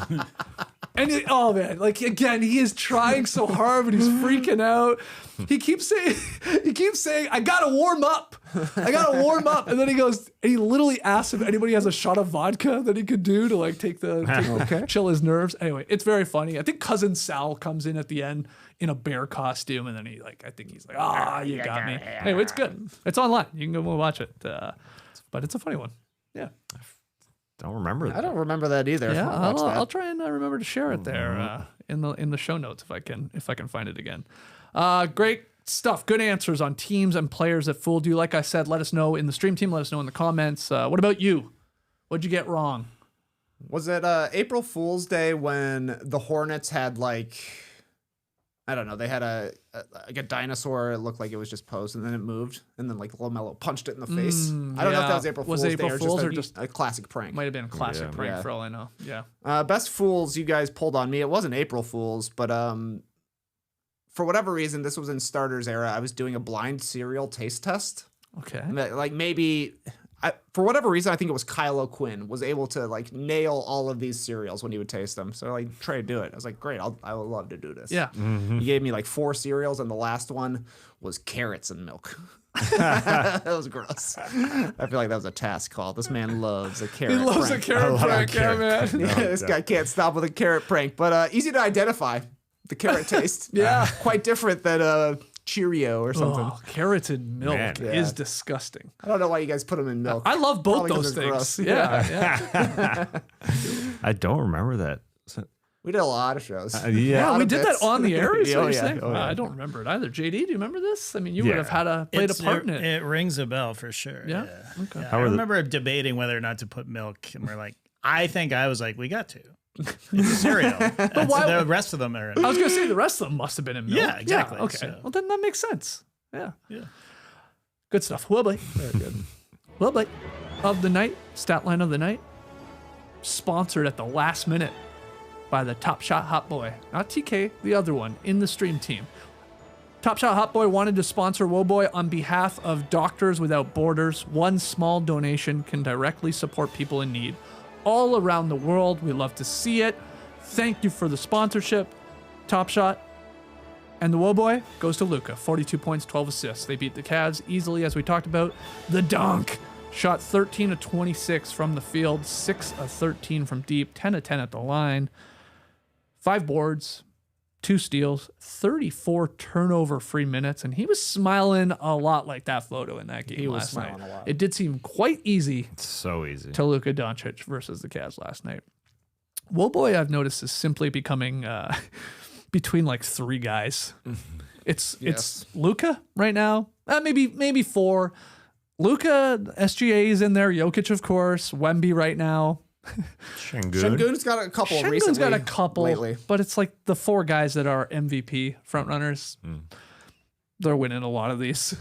And oh man, like again, he is trying so hard, but he's freaking out. He keeps saying, I gotta warm up. And then he goes, and he literally asks if anybody has a shot of vodka that he could do to like chill his nerves. Anyway, it's very funny. I think Cousin Sal comes in at the end in a bear costume, and then I think he's like, you got me. Anyway, it's good. It's online. You can go watch it. But it's a funny one. Yeah. Don't remember that. I don't remember that either. Yeah, I'll try and remember to share it there in the show notes if I can find it again. Great stuff. Good answers on teams and players that fooled you. Like I said, let us know in the stream team. Let us know in the comments. What about you? What'd you get wrong? Was it April Fool's Day when the Hornets had like, I don't know, they had a dinosaur. It looked like it was just posed and then it moved and then like LaMelo punched it in the face. I don't know if that was April Fool's Day or just a classic prank. Might have been a classic prank for all I know. Yeah. Best fools you guys pulled on me. It wasn't April Fool's, but for whatever reason, this was in Starters era. I was doing a blind cereal taste test. Okay. Like maybe, for whatever reason, I think it was Kyle O'Quinn was able to like nail all of these cereals when he would taste them. So like try to do it. I was like, great, I would love to do this. Yeah. He gave me like 4 cereals, and the last one was carrots and milk. That was gross. I feel like that was a task call. This man loves a carrot. He loves prank. a carrot prank, yeah, man. Yeah, this guy can't stop with a carrot prank, but easy to identify. The carrot taste. Yeah. Quite different than Cheerio or something. Oh, carrots in milk is disgusting. I don't know why you guys put them in milk. I love both Probably 'cause those they're things. gross. Yeah. I don't remember that. We did a lot of shows. Yeah, we did that on the air. Is what you're yeah. saying? Oh, yeah. I don't remember it either. JD, do you remember this? I mean, you would have played a part in it. It rings a bell for sure. Yeah? Yeah. Okay. I remember debating whether or not to put milk, and we're like, I was like, we got to. It's a cereal. But why- the rest of them are. I was going to say the rest of them must have been in milk. Yeah, exactly. Okay. So- Well, then that makes sense. Yeah. Yeah. Good stuff. Will Blake. Very good. Will Blake of the night, stat line of the night, sponsored at the last minute by the Top Shot Hot Boy. Not TK, the other one in the stream team. Top Shot Hot Boy wanted to sponsor Woboy on behalf of Doctors Without Borders. One small donation can directly support people in need all around the world. We love to see it. Thank you for the sponsorship, Top Shot. And the Woboy goes to Luka. 42 points, 12 assists. They beat the Cavs easily, as we talked about. The dunk. Shot 13 of 26 from the field, 6 of 13 from deep, 10 of 10 at the line. 5 boards, 2 steals, 34 turnover-free minutes, and he was smiling a lot like that photo in that game last night. smiling a lot. It did seem quite easy It's so easy. to Luka Doncic versus the Cavs last night. Woboy, I've noticed, is simply becoming between like 3 guys. It's Luka right now, maybe 4. Luka, SGA is in there. Jokic, of course. Wemby right now. Şengün. Şengün's got a couple Şengün's got a couple lately. but it's like the 4 guys that are MVP frontrunners. They're winning a lot of these.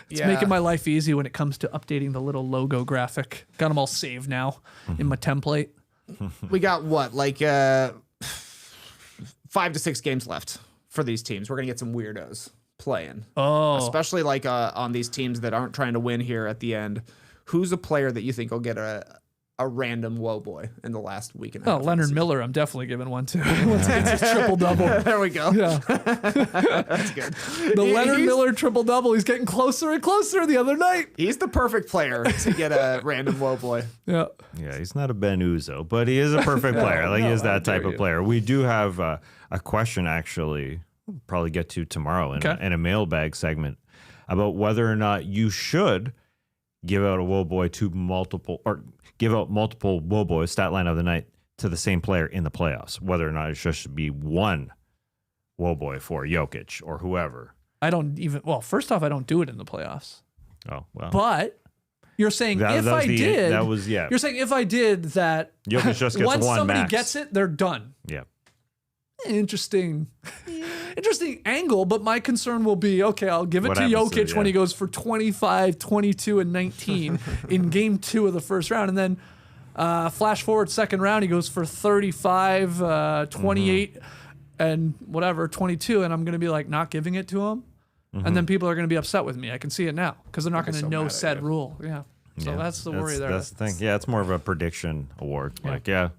It's making my life easy when it comes to updating the little logo graphic. Got them all saved now in my template. We got what, like 5 to 6 games left for these teams. We're gonna get some weirdos playing. Especially like on these teams that aren't trying to win here at the end. Who's a player that you think will get a random woe boy in the last week and a Oh, half. Leonard Miller, I'm definitely giving one to. Once he gets his triple-double. There we go. Yeah. That's good. The Leonard He's- Miller triple-double, he's getting closer and closer the other night. He's the perfect player to get a random woe boy. Yeah. Yeah, he's not a Ben Uzo, but he is a perfect player. Like he is that type of player. We do have a question, actually, we'll probably get to tomorrow in a mailbag segment about whether or not you should give out a woe boy to multiple, or give out multiple woe boys, stat line of the night, to the same player in the playoffs. Whether or not it just should be one woe boy for Jokic or whoever. I don't even, well, first off, I don't do it in the playoffs. Oh, well. But you're saying That- if that was I the- did, that was- yeah. You're saying if I did that, Jokic just gets once one somebody max. gets it, they're done. Yeah. Interesting angle, but my concern will be, okay, I'll give it What to happens Jokic to- when yeah. he goes for 25, 22, and 19 in game 2 of the first round. And then flash forward second round, he goes for 35, 28, and whatever, 22. And I'm going to be like, not giving it to him. And then people are going to be upset with me. I can see it now because they're not going to so know mad at said you. rule. Yeah. So Yeah, that's the worry there. That's the thing. Yeah, it's more of a prediction award. Like, yeah,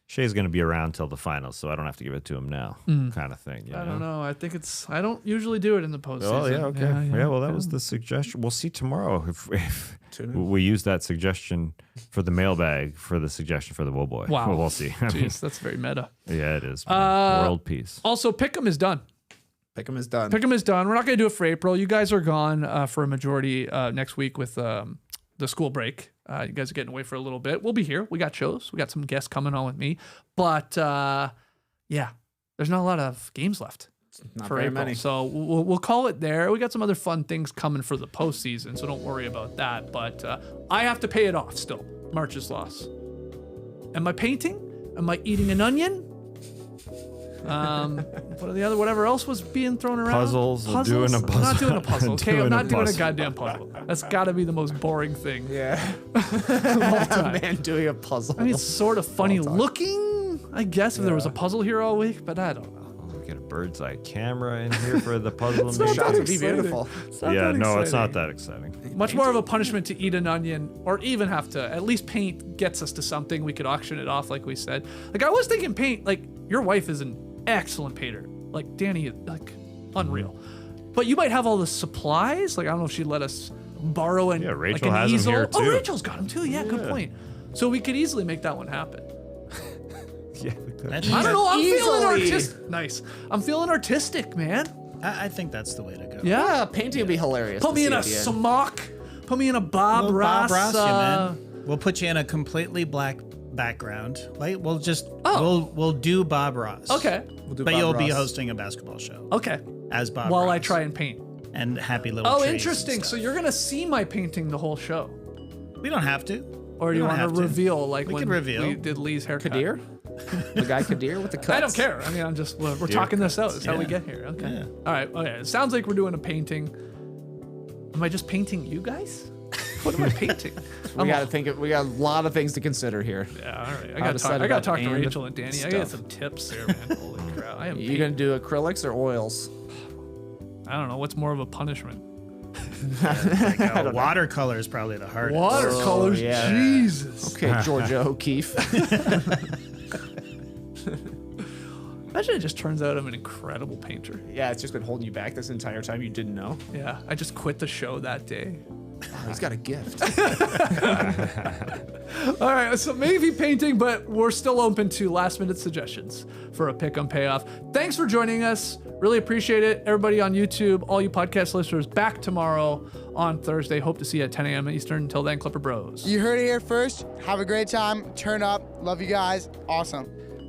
Shea's going to be around till the finals, so I don't have to give it to him now, kind of thing. You I don't know. I think I don't usually do it in the postseason. Oh, yeah, okay. Yeah, well, that was the suggestion. We'll see tomorrow if we use that suggestion for the mailbag for the suggestion for the woe boy. Wow. Well, we'll see. I mean, Jeez, that's very meta. yeah, it is. World peace. Also, Pick'em is done. Pick'em is done. Pick'em is done. We're not going to do it for April. You guys are gone for a majority next week with the school break. You guys are getting away for a little bit. We'll be here. We got shows. We got some guests coming on with me. But yeah, there's not a lot of games left Not for very April. many. So we'll call it there. We got some other fun things coming for the postseason, so don't worry about that. But I have to pay it off still. March's loss. Am I painting? Am I eating an onion? What are the other? Whatever else was being thrown around? Puzzles. Doing a I'm puzzle. not doing a puzzle. Okay, I'm Doing a not doing a puzzle. goddamn puzzle. That's got to be the most boring thing Yeah. of all time. Man doing a puzzle. I mean, it's sort of funny looking, I guess, if there was a puzzle here all week, but I don't know. We get a bird's eye camera in here for the puzzle. It's and not make- that Shots would be exciting. beautiful. It's not Yeah, that no, it's not exciting. that exciting. Much more of a punishment to eat an onion, or even have to at least paint gets us to something. We could auction it off, like we said. Like I was thinking, paint. Like your wife is an excellent painter. Like Danny, like unreal. But you might have all the supplies. Like I don't know if she'd let us borrow Yeah, like Rachel an has 'em easel. here, Oh, too. Rachel's got them too. Yeah, good point. So we could easily make that one happen. Yeah, we could. I don't know. I'm feeling Easily. artistic. Nice. I'm feeling artistic, man. I think that's the way to go. Yeah. Painting would be hilarious. Put to me see in a at the end. smock. Put me in a Bob Well, Ross. Bob Ross, man. We'll put you in a completely black background. Like we'll just we'll do Bob Ross. Okay. We'll do But Bob you'll be Ross. hosting a basketball show Okay. as Bob While I Ross. try and paint. And happy little Oh, trees and interesting. stuff. So you're gonna see my painting the whole show, We don't have to. or do We you don't want have to to. reveal like We when could reveal. we did Lee's haircut? Kadir? The guy Kadir with the cuts? I don't care. I mean, I'm just we're talking this out. That's how we Yeah. get here. Okay. Yeah. All right. Okay. It sounds like we're doing a painting. Am I just painting you guys? What am I painting? We got to think. We got a lot of things to consider here. Yeah. All right. How to set I it got up to talk to and Rachel and Danny. I got stuff. some tips there, man. Holy crap! I am. You gonna do acrylics or oils? I don't know what's more of a punishment. Watercolor is probably the hardest. Watercolors. yeah. Jesus. Okay, Georgia O'Keeffe. Imagine it just turns out I'm an incredible painter. Yeah, it's just been holding you back this entire time. You didn't know. Yeah. I just quit the show that day. Oh, he's got a gift. All right, so maybe painting, but we're still open to last minute suggestions for a pick 'em payoff. Thanks for joining us. Really appreciate it. Everybody on YouTube, all you podcast listeners, back tomorrow on Thursday. Hope to see you at 10 a.m. Eastern. Until then, Clipper Bros. You heard it here first. Have a great time. Turn up. Love you guys. Awesome.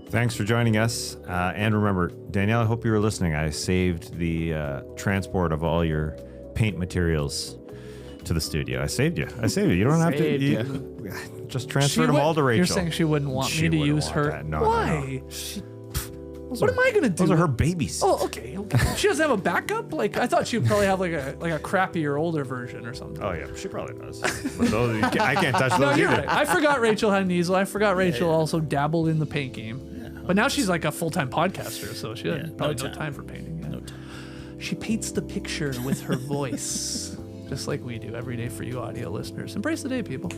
Thanks for joining us. And remember, Danielle, I hope you were listening. I saved the transport of all your paint materials to the studio. I saved you. You don't have to. Saved You, just transfer them all to Rachel. You're saying she wouldn't want She me to wouldn't use want her? that. No, Why? What am I gonna do? Those are her babies. Oh, okay. She doesn't have a backup. Like I thought she'd probably have like a crappier older version or something. Oh yeah, she probably does. But those, I can't touch those No, you're either. right. I forgot Rachel had an easel. I forgot Rachel also dabbled in the paint game. But now she's like a full-time podcaster, so she has probably no time for painting. Yeah. No time. She paints the picture with her voice, just like we do every day for you audio listeners. Embrace the day, people.